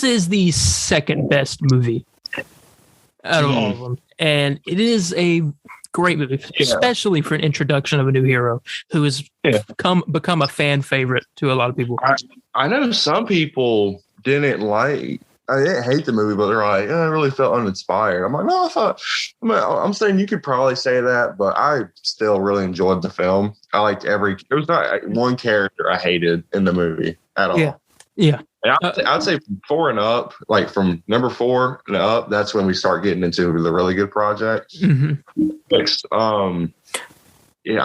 is the second best movie out of all of them. And it is a Great movie, especially for an introduction of a new hero who has become a fan favorite to a lot of people. I know some people didn't hate the movie, but they're like, I really felt uninspired. I'm like, no, I'm saying you could probably say that, but I still really enjoyed the film. I liked there was not one character I hated in the movie at all. Yeah. I'd say from 4 and up, like from number 4 and up, that's when we start getting into the really good projects. Mm-hmm. Yeah,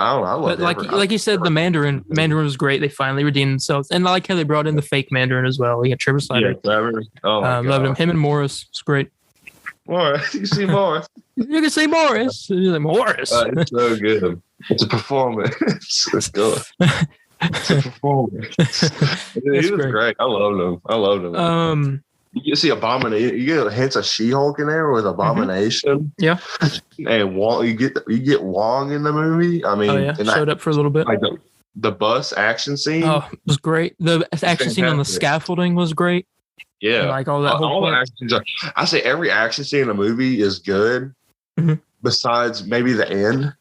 I don't know. I love but like you said, the Mandarin was great. They finally redeemed themselves, and I like how they brought in the fake Mandarin as well. We got Trevor Snyder. Yeah, Trevor. Oh, loved him. Him and Morris. It's great. Morris, you see Morris. You can see Morris. You're like, Morris. It's so good. It's a performance. It's good. It's a performance. He was great. I loved him. You see Abomination. You get hints of She-Hulk in there with Abomination. Yeah, and Wong. You get Wong in the movie. I mean, showed up for a little bit. Like the bus action scene. Oh, it was great. The action scene on the scaffolding was great. Yeah, and like all that. All the action scenes. I say every action scene in a movie is good. Mm-hmm. Besides maybe the end.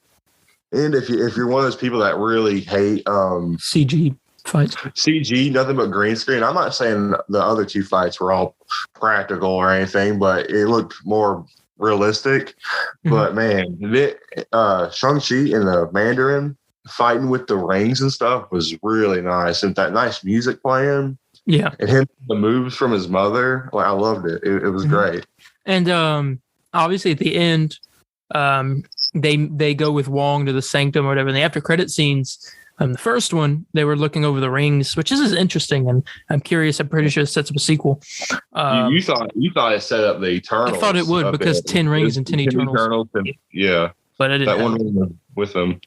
And if you're one of those people that really hate CG fights, nothing but green screen. I'm not saying the other 2 fights were all practical or anything, but it looked more realistic. Mm-hmm. But man, Shang-Chi and the Mandarin fighting with the rings and stuff was really nice, and that nice music playing. Yeah, and him the moves from his mother. Like I loved it. It was great. And obviously at the end, they go with Wong to the Sanctum or whatever. And the after credit scenes, the first one, they were looking over the rings, which is interesting. And I'm curious. I'm pretty sure it sets up a sequel. You thought it set up the Eternals. I thought it would because 10 rings and 10 Eternals. Yeah. But I didn't. That one with them.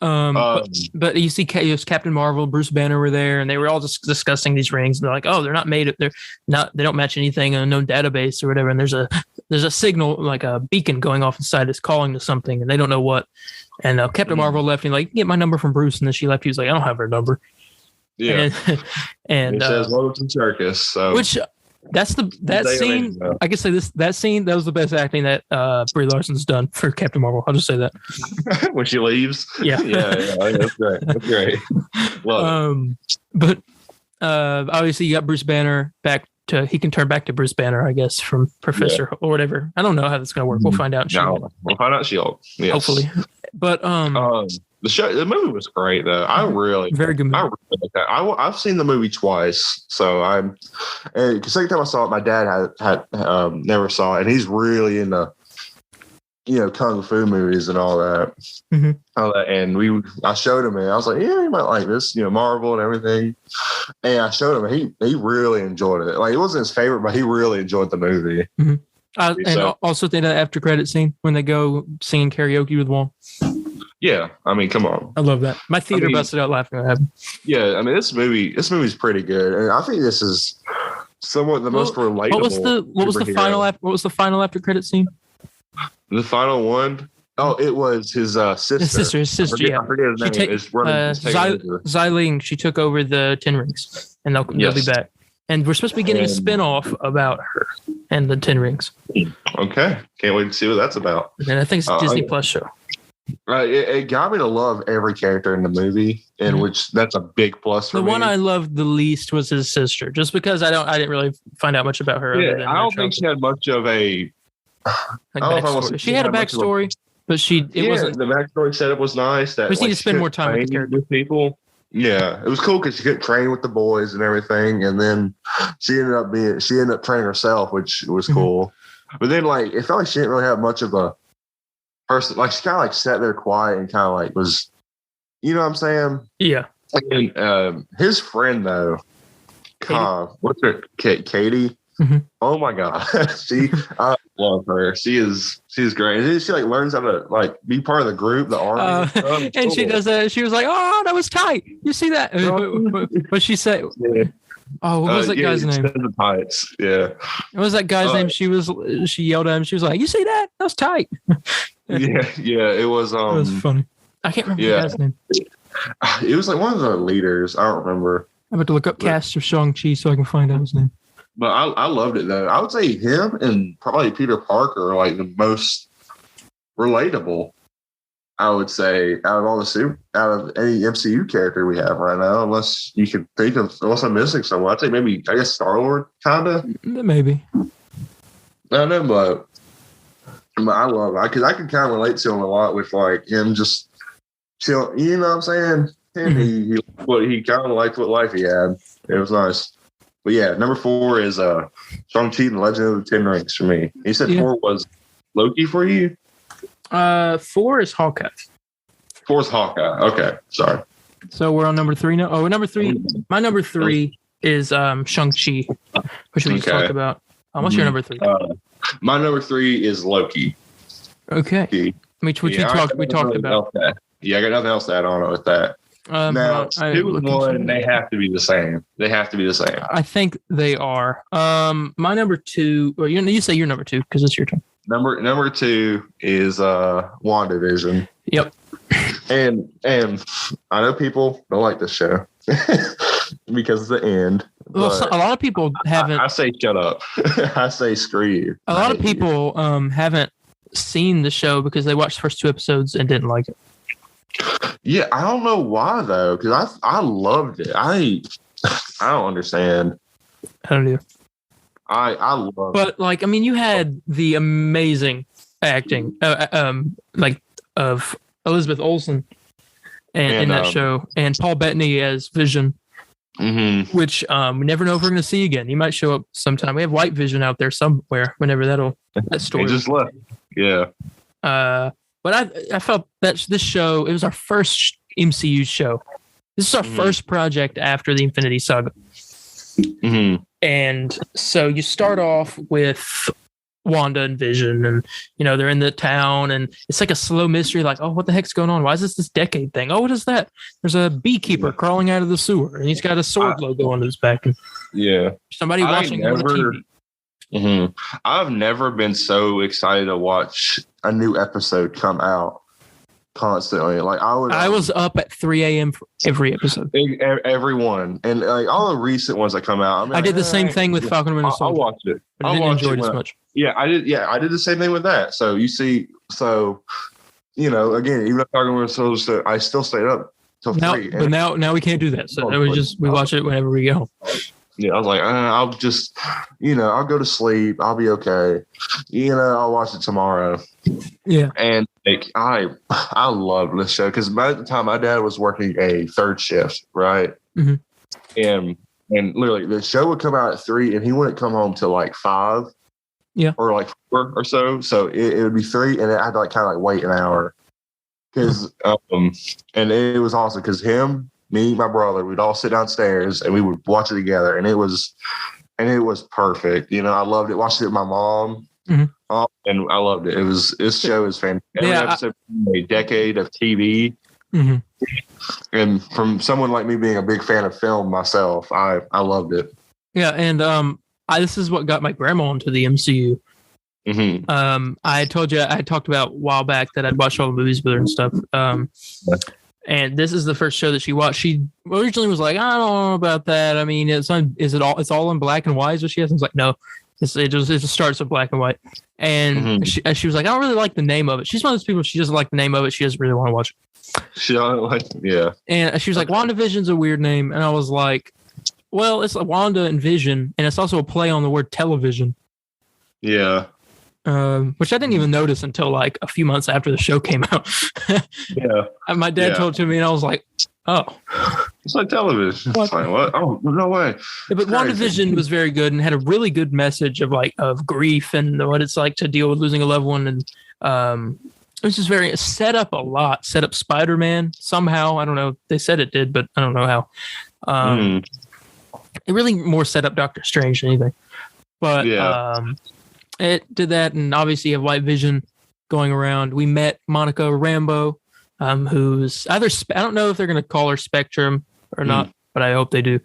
But you see, Captain Marvel, Bruce Banner were there, and they were all just discussing these rings. And they're like, "Oh, they're not made. They don't match anything in a known database or whatever." And there's a signal, like a beacon going off inside. It's calling to something, and they don't know what. And Captain Marvel left, and like, get my number from Bruce. And then she left. He was like, "I don't have her number." Yeah. And it says welcome to circus. So which. That scene. I can say that scene that was the best acting that Brie Larson's done for Captain Marvel. I'll just say that when she leaves. Yeah, that's great. That's great. Love it. But obviously you got Bruce Banner back to. He can turn back to Bruce Banner, I guess, from Professor or whatever. I don't know how that's going to work. We'll find out. We'll find out. She-Hulk. Yes. Hopefully, but the movie was great though. I really very good movie. I really like that. I've seen the movie twice, so and the second time I saw it, my dad had never saw it, and he's really into kung fu movies and all that. Mm-hmm. All that, and I showed him it. I was like, yeah, he might like this, Marvel and everything. And I showed him, he really enjoyed it. Like it wasn't his favorite, but he really enjoyed the movie. Mm-hmm. And also that after credit scene when they go singing karaoke with Wong. Yeah, I mean, come on. I love that. My theater busted out laughing at him. Yeah, I mean, this movie's pretty good, and I think this is somewhat the most relatable. What was the final after credit scene? The final one. Oh, it was his sister. His sister. I forget his name. Xiling. She took over the 10 rings, and they'll be back. And we're supposed to be getting a spinoff about her and the 10 rings. Okay, can't wait to see what that's about. And I think it's a Disney Plus show. Right, it got me to love every character in the movie, which that's a big plus for me. The one I loved the least was his sister, just because I didn't really find out much about her. Yeah, I don't think she had much of a. She had a backstory, but it wasn't. The backstory setup was nice. That we need to spend more time with people. Yeah, it was cool because she could train with the boys and everything, and then she ended up training herself, which was cool. But then, it felt like she didn't really have much of a person. Like she kind of sat there quiet and kind of was, you know what I'm saying? Yeah. And his friend though, what's her? Katie. Mm-hmm. Oh my god, I love her. She's great. And she learns how to be part of the group, the army, and cool. She does that. She was like, "Oh, that was tight." You see that? But she said, "Oh, what was that guy's name?" The tights. Yeah. What was that guy's name? She yelled at him. She was like, "You see that? That was tight." yeah. It was. It was funny. I can't remember the guy's name. It was one of the leaders. I don't remember. I'm about to look up cast of Shang-Chi so I can find out his name. But I loved it though. I would say him and probably Peter Parker are the most relatable. I would say out of any MCU character we have right now, unless you can think of, unless I'm missing someone, I'd say maybe, I guess Star-Lord, kind of. Maybe. I don't know, but I love it because I can kind of relate to him a lot with like him just chill. You know what I'm saying? And he kind of liked what life he had. It was nice. But yeah, number 4 is Shang-Chi and the Legend of the Ten Rings for me. You said 4 was Loki for you? 4 is Hawkeye. 4 is Hawkeye. Okay, sorry. So we're on number 3 now. Oh, number 3. My number 3 is Shang-Chi, which we just talked about. What's your number 3? My number 3 is Loki. Okay. Which we talked about. Yeah, I got nothing else to add on with that. Now, 2 and 1, they have to be the same. I think they are. My number 2, or you say your number 2 because it's your turn. Number 2 is WandaVision. Yep. And I know people don't like this show because it's the end. Well, a lot of people haven't. I say shut up. I say screw you. A lot of people haven't seen the show because they watched the first 2 episodes and didn't like it. Yeah, I don't know why though, because I loved it. I don't understand. I don't know. I love it. But like, I mean, you had the amazing acting, like of Elizabeth Olsen in that show, and Paul Bettany as Vision, which we never know if we're going to see again. He might show up sometime. We have White Vision out there somewhere. Whenever that story he just left. Yeah. But I felt that this show, it was our first MCU show. This is our first project after the Infinity Saga. And so you start off with Wanda and Vision, and they're in the town, and it's like a slow mystery, like, oh, what the heck's going on? Why is this decade thing? Oh, what is that? There's a beekeeper crawling out of the sewer, and he's got a sword logo on his back. And somebody watching him on the TV. I've never been so excited to watch a new episode come out constantly. Like I was up at 3 a.m. for every episode. Every one. And like all the recent ones that come out. I did the same thing with Falcon and Winter Soldier. I watched it. But I didn't enjoy it as much. Yeah, I did. Yeah, I did the same thing with that. So you see, again, even talking with Soldier, I still stayed up till 3. But now we can't do that. So we watch it whenever we go. Yeah, I was like, I'll just, I'll go to sleep. I'll be okay. I'll watch it tomorrow. Yeah. And like, I love this show because by the time my dad was working a 3rd shift, right? And literally the show would come out at 3 and he wouldn't come home till like 5. Yeah. Or like 4 or so. So it would be 3 and I had to like kind of like wait an hour. Because, and it was awesome because me, my brother, we'd all sit downstairs and we would watch it together, and it was perfect. I loved it. Watched it with my mom, and I loved it. This show is fantastic. Every episode a decade of TV, and from someone like me being a big fan of film myself, I loved it. Yeah, and this is what got my grandma into the MCU. I told you I talked about a while back that I'd watched all the movies with her and stuff. And this is the first show that she watched. She originally was like, I don't know about that. I mean, it's all in black and white? Is what she has. I was like, no, it just starts with black and white. And she was like, I don't really like the name of it. She's one of those people, she doesn't like the name of it. She doesn't really want to watch it. She don't like, yeah. And she was like, WandaVision's a weird name. And I was like, well, it's like Wanda and Vision. And it's also a play on the word television. Yeah. Which I didn't even notice until like a few months after the show came out. Yeah. And my dad told it to me, and I was like, oh. It's like television. What? It's like, what? Oh, no way. Yeah, but WandaVision was very good and had a really good message of grief and what it's like to deal with losing a loved one. And it was just set up Spider-Man somehow. I don't know. They said it did, but I don't know how. It really more set up Doctor Strange than anything. But it did that, and obviously you have White Vision going around. We met Monica Rambeau, who's either I don't know if they're going to call her Spectrum or not, but I hope they do.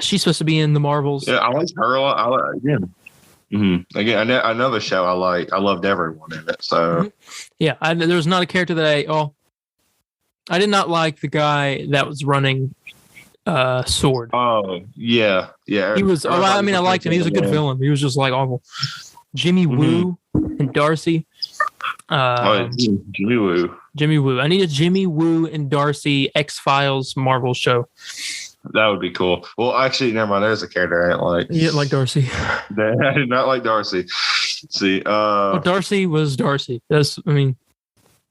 She's supposed to be in the Marvels. Yeah, I like her a lot. Again, another show I like. I loved everyone in it. So yeah, there was not a character that I did not like the guy that was running Sword. Oh yeah. He was. I liked him. He was a good villain. He was just like awful. Jimmy Woo and Darcy. Jimmy Woo. Jimmy Woo. I need a Jimmy Woo and Darcy X-Files Marvel show. That would be cool. Well, actually, never mind. There's a character I didn't like. You didn't like Darcy? I did not like Darcy. See, Darcy was Darcy.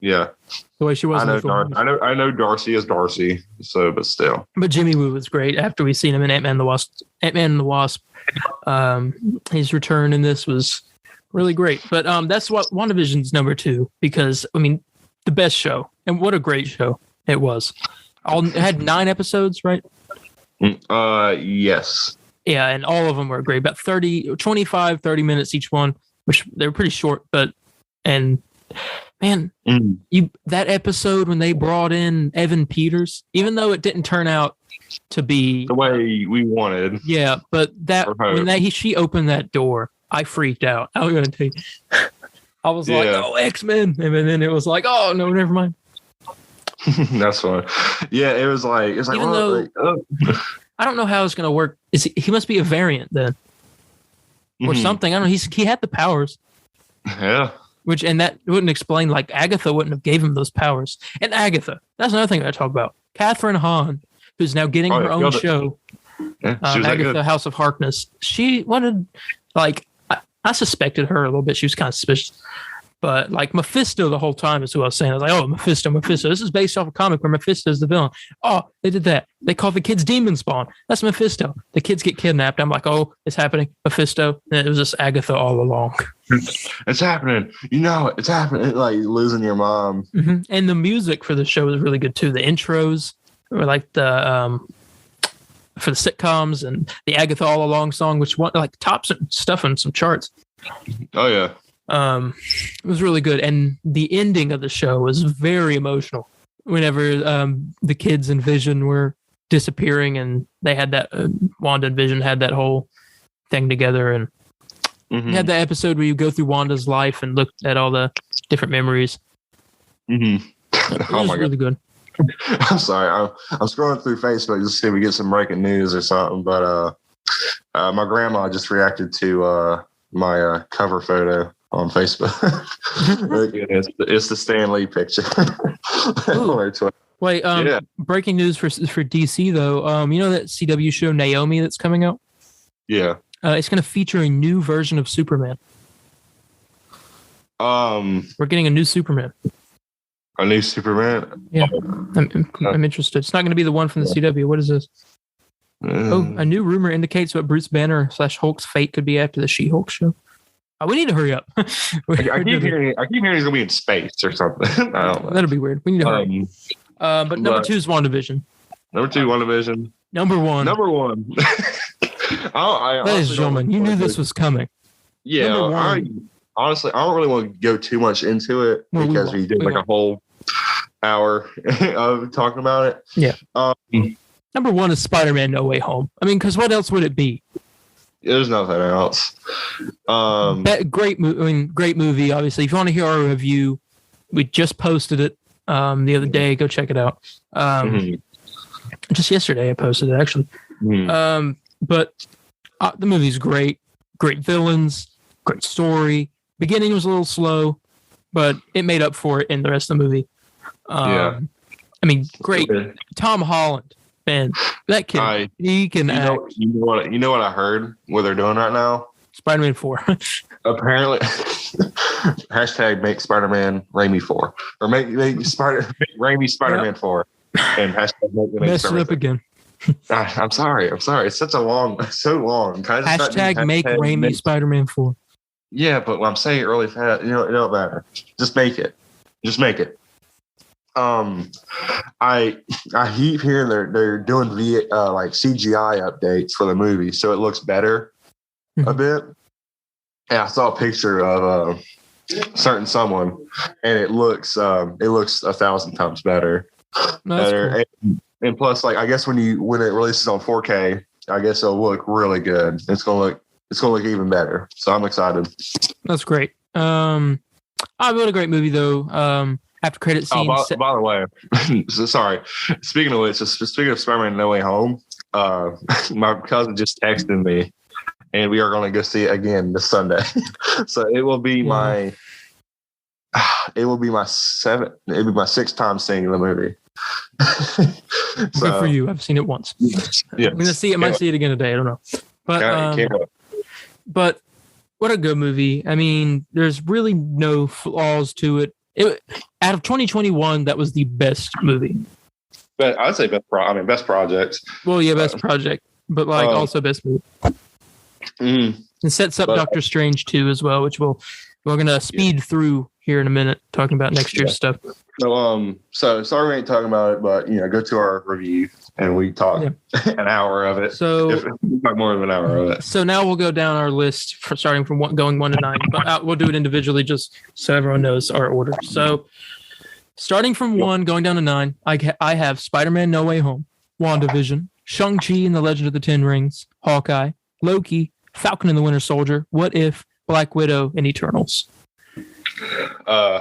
Yeah. The way she was. I know Darcy is Darcy. So, but still. But Jimmy Woo was great. After we seen him in Ant-Man and the Wasp, his return in this was really great. But that's what WandaVision's number 2, because the best show, and what a great show it was. It had 9 episodes, right? Yes. Yeah, and all of them were great. About 25, 30 minutes each one, which they were pretty short, man, that episode when they brought in Evan Peters, even though it didn't turn out to be the way we wanted. Yeah, but she opened that door, I freaked out. I was going to tell you. I was like, "Oh, X-Men," and then it was like, "Oh no, never mind." That's fun. Yeah, it was like even though I don't know how it's going to work. He must be a variant then, or something. I don't know. He had the powers. Yeah. And that wouldn't explain, like, Agatha wouldn't have gave him those powers. And Agatha, that's another thing I talk about. Catherine Hahn, who's now getting her own show. Yeah, Agatha, House of Harkness. She wanted, like, I suspected her a little bit. She was kind of suspicious. But, like, Mephisto the whole time is who I was saying. I was like, oh, Mephisto. This is based off a comic where Mephisto's the villain. Oh, they did that. They called the kids Demon Spawn. That's Mephisto. The kids get kidnapped. I'm like, oh, it's happening. Mephisto. And it was just Agatha all along. It's happening. It's happening. Like losing your mom. Mm-hmm. And the music for the show was really good, too. The intros were like the... for the sitcoms, and the Agatha All Along song, which like tops stuff on some charts. Oh, yeah. It was really good, and the ending of the show was very emotional. Whenever the kids and Vision were disappearing, and they had that Wanda and Vision had that whole thing together, and you had the episode where you go through Wanda's life and look at all the different memories. Mm-hmm. It was really good. I'm sorry, I'm scrolling through Facebook to see if we get some breaking news or something. But my grandma just reacted to my cover photo on Facebook. It's the Stan Lee picture. Wait, breaking news for DC though. You know that CW show Naomi that's coming out? Yeah. It's going to feature a new version of Superman. We're getting a new Superman. A new Superman? Yeah. I'm interested. It's not going to be the one from the CW. What is this? A new rumor indicates what Bruce Banner / Hulk's fate could be after the She-Hulk show. We need to hurry up. I keep hearing he's going to be in space or something. I don't know. That'll be weird. We need to hurry. But number 2 is WandaVision. Number 2, WandaVision. Number 1. Ladies and gentlemen, you knew this was coming. Yeah. Honestly, I don't really want to go too much into it because we did like a whole hour of talking about it. Yeah. Number 1 is Spider-Man No Way Home. Because what else would it be? There's nothing else. Great movie, obviously. If you want to hear our review, we just posted it the other day. Go check it out. Just yesterday I posted it, actually. But the movie's great. Great villains. Great story. Beginning was a little slow, but it made up for it in the rest of the movie. Great. Tom Holland, man, that kid, he can act. You know what I heard? What they're doing right now? Spider-Man 4. Apparently, hashtag make Spider-Man Raimi 4, or make Raimi Spider-Man 4, and hashtag make messed it up again. I'm sorry. It's so long. Hashtag make Raimi Spider-Man 4. Yeah, but when I'm saying it really fast, it don't matter. Just make it. I keep hearing they're doing like CGI updates for the movie, so it looks better a bit. And I saw a picture of certain someone, and it looks 1,000 times better. Cool. And plus, like, I guess when it releases on 4K, I guess it'll look really good. It's gonna look even better. So I'm excited. That's great. What a great movie though. After credit scene. By the way, so sorry. Speaking of which, speaking of Spider-Man No Way Home, my cousin just texted me, and we are going to go see it again this Sunday. So it will be my it will be my sixth time seeing the movie. Good for you. I've seen it once. Yeah, I'm gonna see it. Might see it again today. I don't know. But what a good movie. I mean, there's really no flaws to it. Out of 2021, that was the best movie. But I'd say best project. Well, yeah, best project, but also best movie. It sets up Doctor Strange 2 as well, which we're gonna speed through here in a minute, talking about next year's stuff. So sorry we ain't talking about it, but go to our review and we talk an hour of it. So talk more than an hour of it. So now we'll go down our list starting from going 1 to 9, but we'll do it individually just so everyone knows our order. So starting from 1, going down to 9, I have Spider-Man: No Way Home, WandaVision, Shang-Chi and the Legend of the Ten Rings, Hawkeye, Loki, Falcon and the Winter Soldier, What If, Black Widow, and Eternals.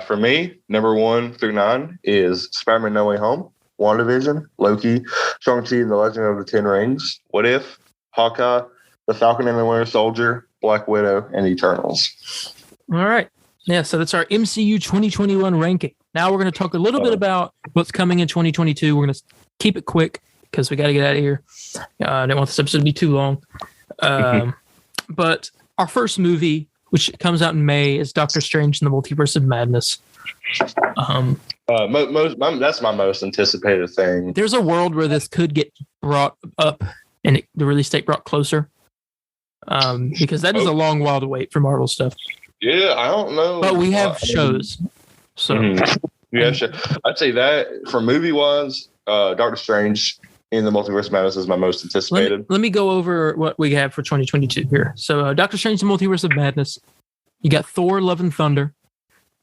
For me, number 1 through 9 is Spider-Man: No Way Home, WandaVision, Loki, Shang-Chi and the Legend of the Ten Rings, What If, Hawkeye, The Falcon and the Winter Soldier, Black Widow, and Eternals. All right. Yeah, so that's our MCU 2021 ranking. Now we're going to talk a little bit about what's coming in 2022. We're going to keep it quick because we got to get out of here. I didn't want this episode to be too long. But our first movie, which comes out in May, is Doctor Strange in the Multiverse of Madness. That's my most anticipated thing. There's a world where this could get brought up and the release date brought closer, because that is a long while to wait for Marvel stuff. Yeah, I don't know. But we have shows. So I'd say that for movie wise, Doctor Strange in the Multiverse of Madness is my most anticipated. Let me go over what we have for 2022 here. So Doctor Strange in the Multiverse of Madness. You got Thor: Love and Thunder,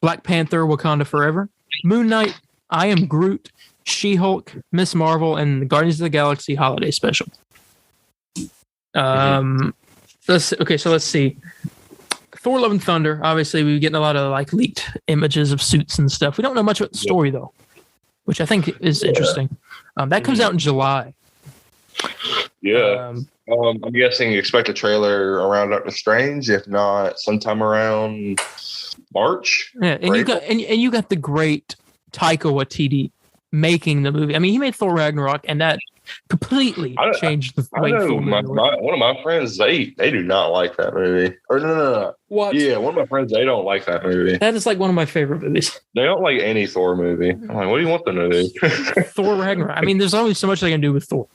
Black Panther: Wakanda Forever, Moon Knight, I Am Groot, She-Hulk, Miss Marvel, and the Guardians of the Galaxy Holiday Special. Let's see. Thor: Love and Thunder. Obviously, we're getting a lot of leaked images of suits and stuff. We don't know much about the story though, which I think is interesting. That comes out in July. Yeah. I'm guessing you expect a trailer around Doctor Strange, if not sometime around March. Yeah, and you got the great Taika Waititi making the movie. I mean, he made Thor Ragnarok, and that completely changed the way. I know one of my friends, they do not like that movie. Or no. What? Yeah, one of my friends, they don't like that movie. That is one of my favorite movies. They don't like any Thor movie. I'm like, what do you want them to do? Thor Ragnarok. I mean, there's only so much they can do with Thor.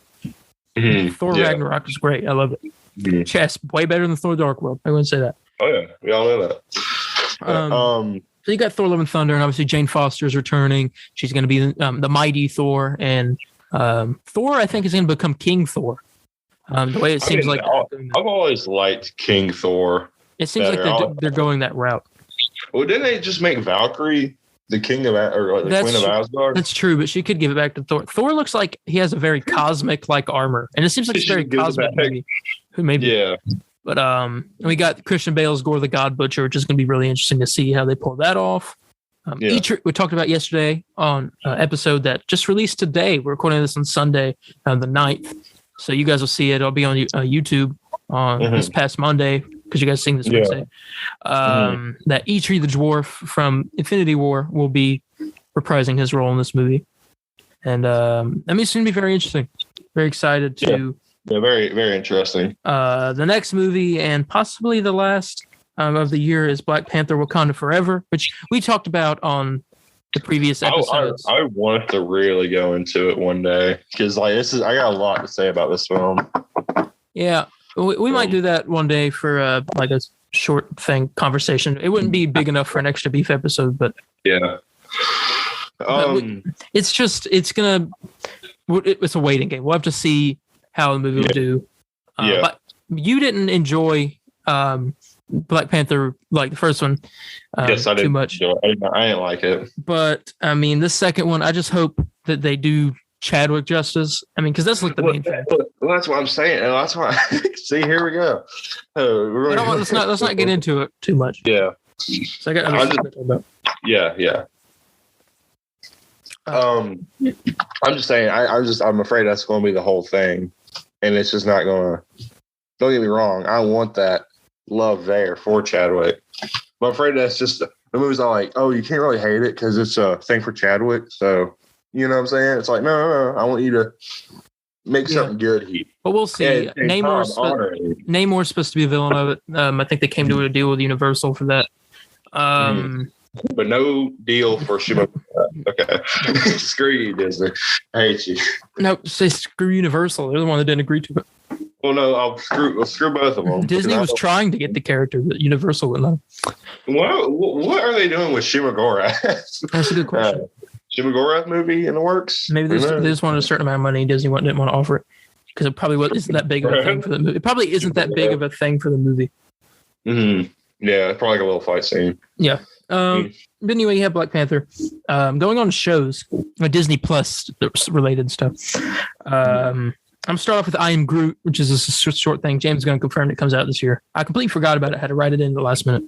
Thor Ragnarok is great. I love it. Chess, way better than Thor Dark World. I wouldn't say that. Oh yeah, we all know that. So you got Thor: Love and Thunder, and obviously Jane Foster is returning. She's going to be the mighty Thor, and Thor, I think, is going to become King Thor. The way it seems like I've always liked King Thor. It seems like they're going that route. Well, didn't they just make Valkyrie the king of the queen of Asgard? That's true, but she could give it back to Thor. Thor looks like he has a very cosmic armor, and it seems like it's very cosmic. Maybe. Yeah. But we got Christian Bale's Gore the God Butcher, which is going to be really interesting to see how they pull that off. We talked about yesterday on an episode that just released today. We're recording this on Sunday, the 9th. So you guys will see it. It'll be on YouTube on this past Monday, because you guys seen this Wednesday. That Eitri the Dwarf from Infinity War will be reprising his role in this movie. And it's going to be very interesting. Very excited to... Yeah, very, very interesting. The next movie, and possibly the last of the year, is Black Panther: Wakanda Forever, which we talked about on the previous episodes. I want to really go into it one day, because I got a lot to say about this film. Yeah, we might do that one day for a short conversation. It wouldn't be big enough for an extra beef episode, but yeah. It's a waiting game. We'll have to see how the movie will do. But you didn't enjoy Black Panther, the first one, yes, I didn't too much. I didn't like it. But I mean, this second one, I just hope that they do Chadwick justice. I mean, because that's the main thing. Well, that's what I'm saying. That's why. See, here we go. Let's not get into it too much. Yeah. So I got other stuff to talk about. Yeah. I'm just saying. I'm afraid that's going to be the whole thing, and it's just not going to. Don't get me wrong. I want that love there for Chadwick, but I'm afraid that's just the movies are like, oh, you can't really hate it because it's a thing for Chadwick. So, you know what I'm saying? It's like, no. I want you to make something good here. But we'll see. Namor's supposed to be a villain of it. I think they came to a deal with Universal for that. But no deal for Shima. Okay. Screw you, Disney. I hate you. No, say screw Universal. They're the one that didn't agree to it. Well, no, I'll screw both of them. Disney was trying to get the character, but Universal wouldn't let them. What are they doing with Shima Gorath? That's a good question. Shima Gorath movie in the works? Maybe they just wanted a certain amount of money. Disney didn't want to offer it because it probably isn't that big of a thing for the movie. It probably isn't that big of a thing for the movie. Mm-hmm. Yeah, it's probably like a little fight scene. Yeah. But anyway, you have Black Panther. Going on shows, Disney Plus related stuff. I'm starting off with I Am Groot, which is a short thing. James is going to confirm it comes out this year. I completely forgot about it. I had to write it in the last minute.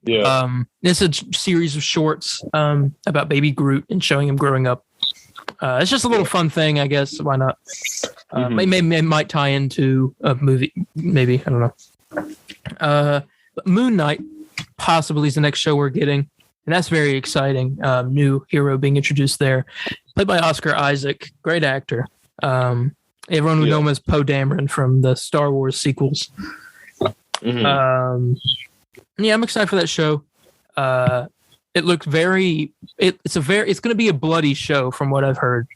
Yeah. It's a series of shorts about baby Groot and showing him growing up. It's just a little fun thing, I guess. Why not? It might tie into a movie. Maybe. I don't know. Moon Knight possibly is the next show we're getting. And that's very exciting. New hero being introduced there. Played by Oscar Isaac. Great actor. Everyone would know him as Poe Dameron from the Star Wars sequels. I'm excited for that show. It looked it's going to be a bloody show from what I've heard.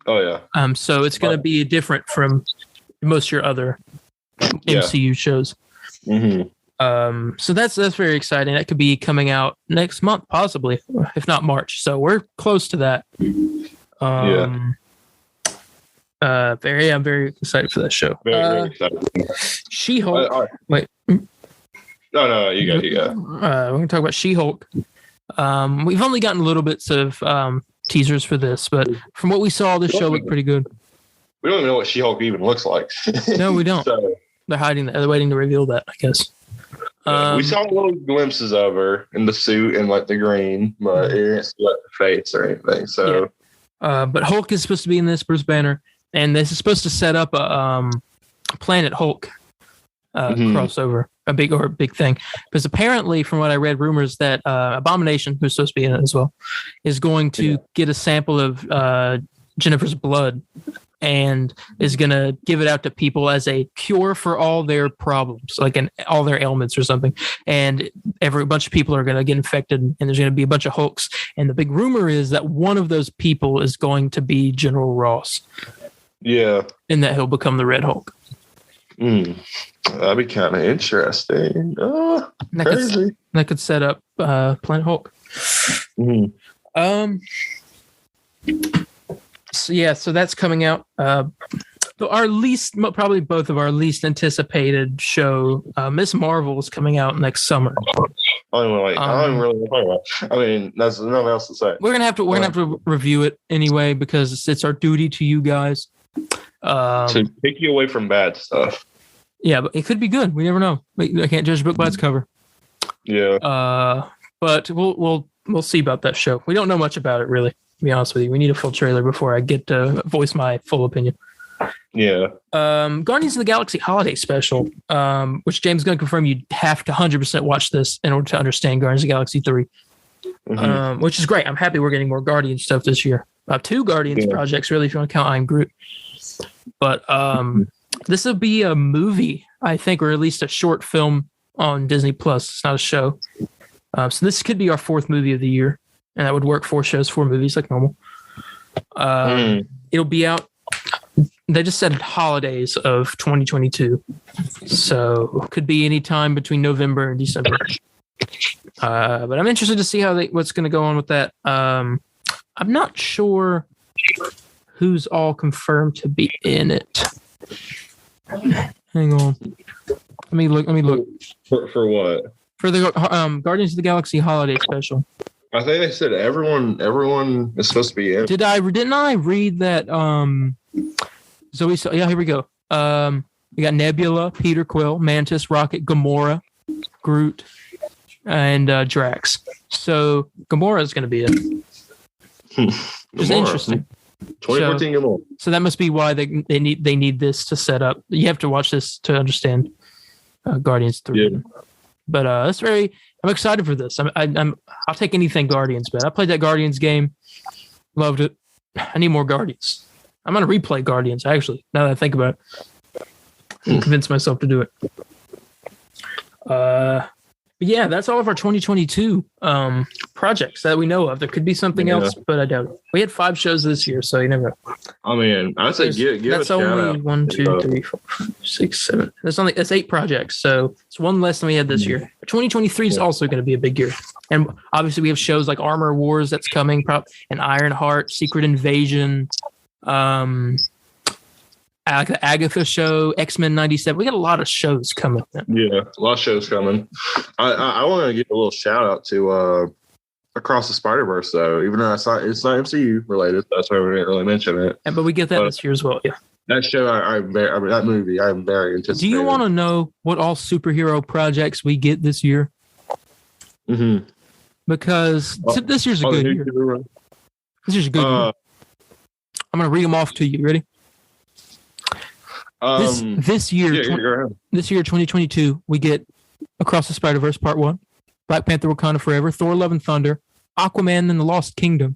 Oh yeah. So it's going to be different from most of your other MCU shows. So that's very exciting. That could be coming out next month, possibly, if not March. So we're close to that. I'm very excited for that show. Very excited. She-Hulk. Wait. No, you go. We're going to talk about She-Hulk. We've only gotten little bits of teasers for this, but from what we saw, this show looked pretty good. We don't even know what She-Hulk even looks like. No, we don't. So, they're hiding that. They're waiting to reveal that, I guess. We saw little glimpses of her in the suit and like the green, but it didn't see like the face or anything. So, but Hulk is supposed to be in this, Bruce Banner, and this is supposed to set up a Planet Hulk crossover, a big thing. Because apparently, from what I read, rumors that Abomination, who's supposed to be in it as well, is going to get a sample of Jennifer's blood and is going to give it out to people as a cure for all their problems, like all their ailments or something. And a bunch of people are going to get infected, and there's going to be a bunch of Hulks. And the big rumor is that one of those people is going to be General Ross. Yeah. And that he'll become the Red Hulk. That'd be kind of interesting. Oh, that could set up Planet Hulk. So that's coming out. Probably both of our least anticipated show, Miss Marvel, is coming out next summer. I don't really know what to talk about. I mean, there's nothing else to say. We're gonna have to review it anyway because it's our duty to you guys. To take you away from bad stuff. Yeah, but it could be good. We never know. I can't judge a book by its cover. Yeah. But we'll see about that show. We don't know much about it, really. To be honest with you, we need a full trailer before I get to voice my full opinion. Yeah. Guardians of the Galaxy Holiday Special, which James is going to confirm you have to 100% watch this in order to understand Guardians of the Galaxy 3, which is great. I'm happy we're getting more Guardian stuff this year. 2 Guardians projects, really, if you want to count I Am Groot. But this will be a movie, I think, or at least a short film on Disney Plus. It's not a show. So this could be our 4th movie of the year. And that would work 4 shows, 4 movies like normal. It'll be out. They just said holidays of 2022. So it could be any time between November and December. But I'm interested to see what's going to go on with that. I'm not sure who's all confirmed to be in it. Hang on. Let me look. For what? For the Guardians of the Galaxy Holiday Special. I think they said everyone is supposed to be in. Didn't I read that Zoe? Yeah, here we go. We got Nebula, Peter Quill, Mantis, Rocket, Gamora, Groot, and Drax. So Gamora is going to be in. It's interesting. 2014 Gamora. So that must be why they need this to set up. You have to watch this to understand Guardians 3. But that's I'm excited for this. I'll take anything Guardians, man. I played that Guardians game, loved it. I need more Guardians. I'm gonna replay Guardians actually. Now that I think about it, I'm convinced myself to do it. But yeah, that's all of our 2022 projects that we know of. There could be something else, but I doubt it. We had 5 shows this year, so you never know. I mean, I'd say give that's only 1, 2, 3, 4, 5, 6, 7. That's 8 projects, so it's one less than we had this year. 2023 is also going to be a big year, and obviously we have shows like Armor Wars that's coming, and Ironheart, Secret Invasion, the Agatha show, X-Men 97. We got a lot of shows coming. Yeah, a lot of shows coming. I want to give a little shout out to Across the Spider-Verse, though, even though it's not MCU related. That's why we didn't really mention it. But we get that this year as well. Yeah, that show, that movie, I'm very anticipated. Do you want to know what all superhero projects we get this year? Mm-hmm. Because this year's a good year. This year's a good year. I'm going to read them off to you. Ready? This year, 2022, we get Across the Spider-Verse Part 1, Black Panther Wakanda Forever, Thor Love and Thunder, Aquaman and the Lost Kingdom,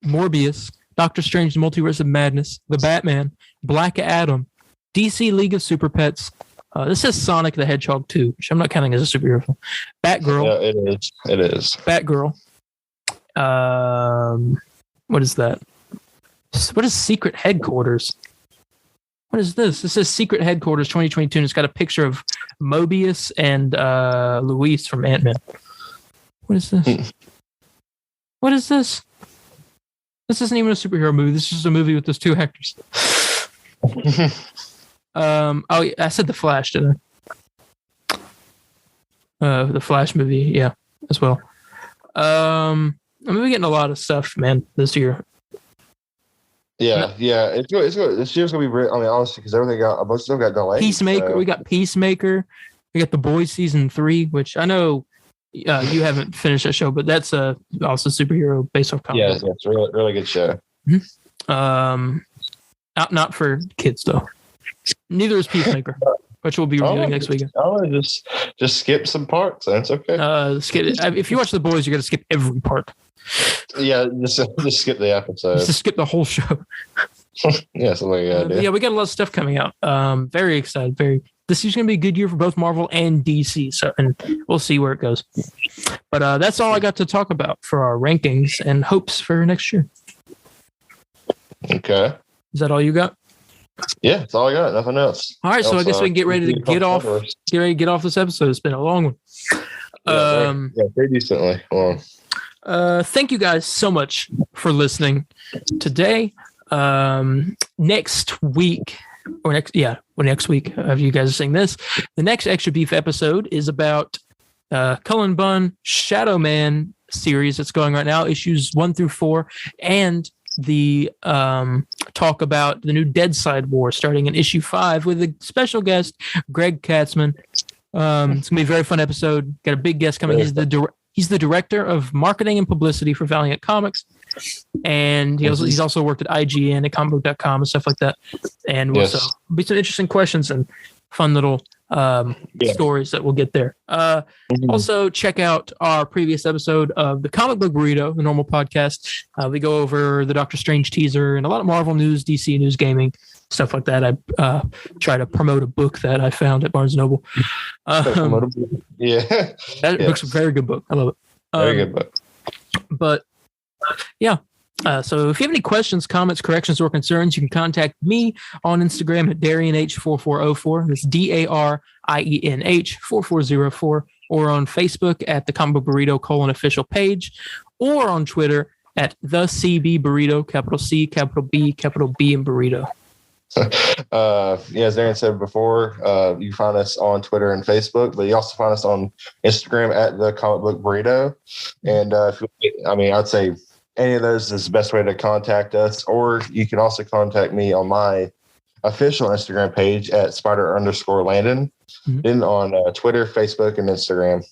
Morbius, Doctor Strange the Multiverse of Madness, The Batman, Black Adam, DC League of Super Pets. This says Sonic the Hedgehog 2, which I'm not counting as a superhero film. Batgirl. Yeah, it is. Batgirl. What is that? What is Secret Headquarters? What is this? This says Secret Headquarters 2022, and it's got a picture of Mobius and Luis from Ant-Man. What is this? What is this? This isn't even a superhero movie. This is just a movie with those 2 actors. I said The Flash, didn't I? The Flash movie, yeah, as well. We're getting a lot of stuff, man, this year. Yeah. It's good. This year's gonna be great. I mean, honestly, because everything got a bunch of stuff got delayed. Peacemaker. So. We got Peacemaker. We got The Boys season 3, which I know you haven't finished that show, but that's also superhero based off comic. Yeah, it's a really, really good show. Mm-hmm. Not for kids though. Neither is Peacemaker, which we'll be reviewing next weekend. I want to just skip some parts. That's okay. Skip it. If you watch The Boys, you're gonna skip every part. Yeah, just skip the episode. Just skip the whole show. Yeah, something like that. Yeah, we got a lot of stuff coming out. Very excited. This is going to be a good year for both Marvel and DC. So, and we'll see where it goes. But that's all I got to talk about for our rankings and hopes for next year. Okay. Is that all you got? Yeah, that's all I got. Nothing else. All right, so I guess we can get ready to get off this episode. It's been a long one. Pretty decently long. Thank you guys so much for listening today. Next week if you guys are seeing this, the next Extra Beef episode is about Cullen Bunn Shadow Man series that's going right now, issues 1 through 4, and the talk about the new Dead Side War starting in issue 5 with a special guest, Greg Katzman. It's gonna be a very fun episode. Got a big guest coming. He's the director of marketing and publicity for Valiant Comics, and he's also worked at IGN, at comicbook.com, and stuff like that. And we'll be some interesting questions and fun little stories that we'll get there. Also, check out our previous episode of the Comic Book Burrito, the normal podcast. We go over the Doctor Strange teaser and a lot of Marvel news, DC news, gaming, stuff like that. I try to promote a book that I found at Barnes & Noble. That book's a very good book. I love it. Very good book. But yeah. So if you have any questions, comments, corrections, or concerns, you can contact me on Instagram at DarianH4404. That's DARIENH4404, or on Facebook at the Comic Book Burrito official page, or on Twitter at the CB Burrito, capital C, capital B, capital B, and Burrito. As Darren said before, you find us on Twitter and Facebook, but you also find us on Instagram at the Comic Book Burrito. And I'd say any of those is the best way to contact us, or you can also contact me on my official Instagram page at Spider_Landon, then on Twitter, Facebook, and Instagram.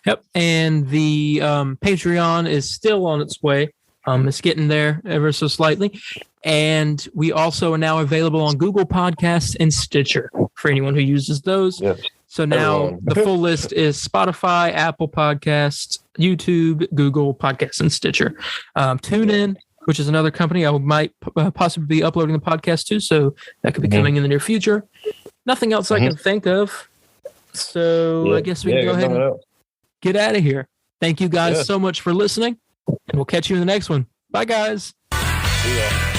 Yep. And the Patreon is still on its way. It's getting there ever so slightly. And we also are now available on Google Podcasts and Stitcher for anyone who uses those. Yep. So now the full list is Spotify, Apple Podcasts, YouTube, Google Podcasts, and Stitcher. TuneIn, which is another company I might possibly be uploading the podcast to, so that could be coming in the near future. Nothing else I can think of. So I guess we can go ahead and get out of here. Thank you guys so much for listening, and we'll catch you in the next one. Bye, guys. Yeah.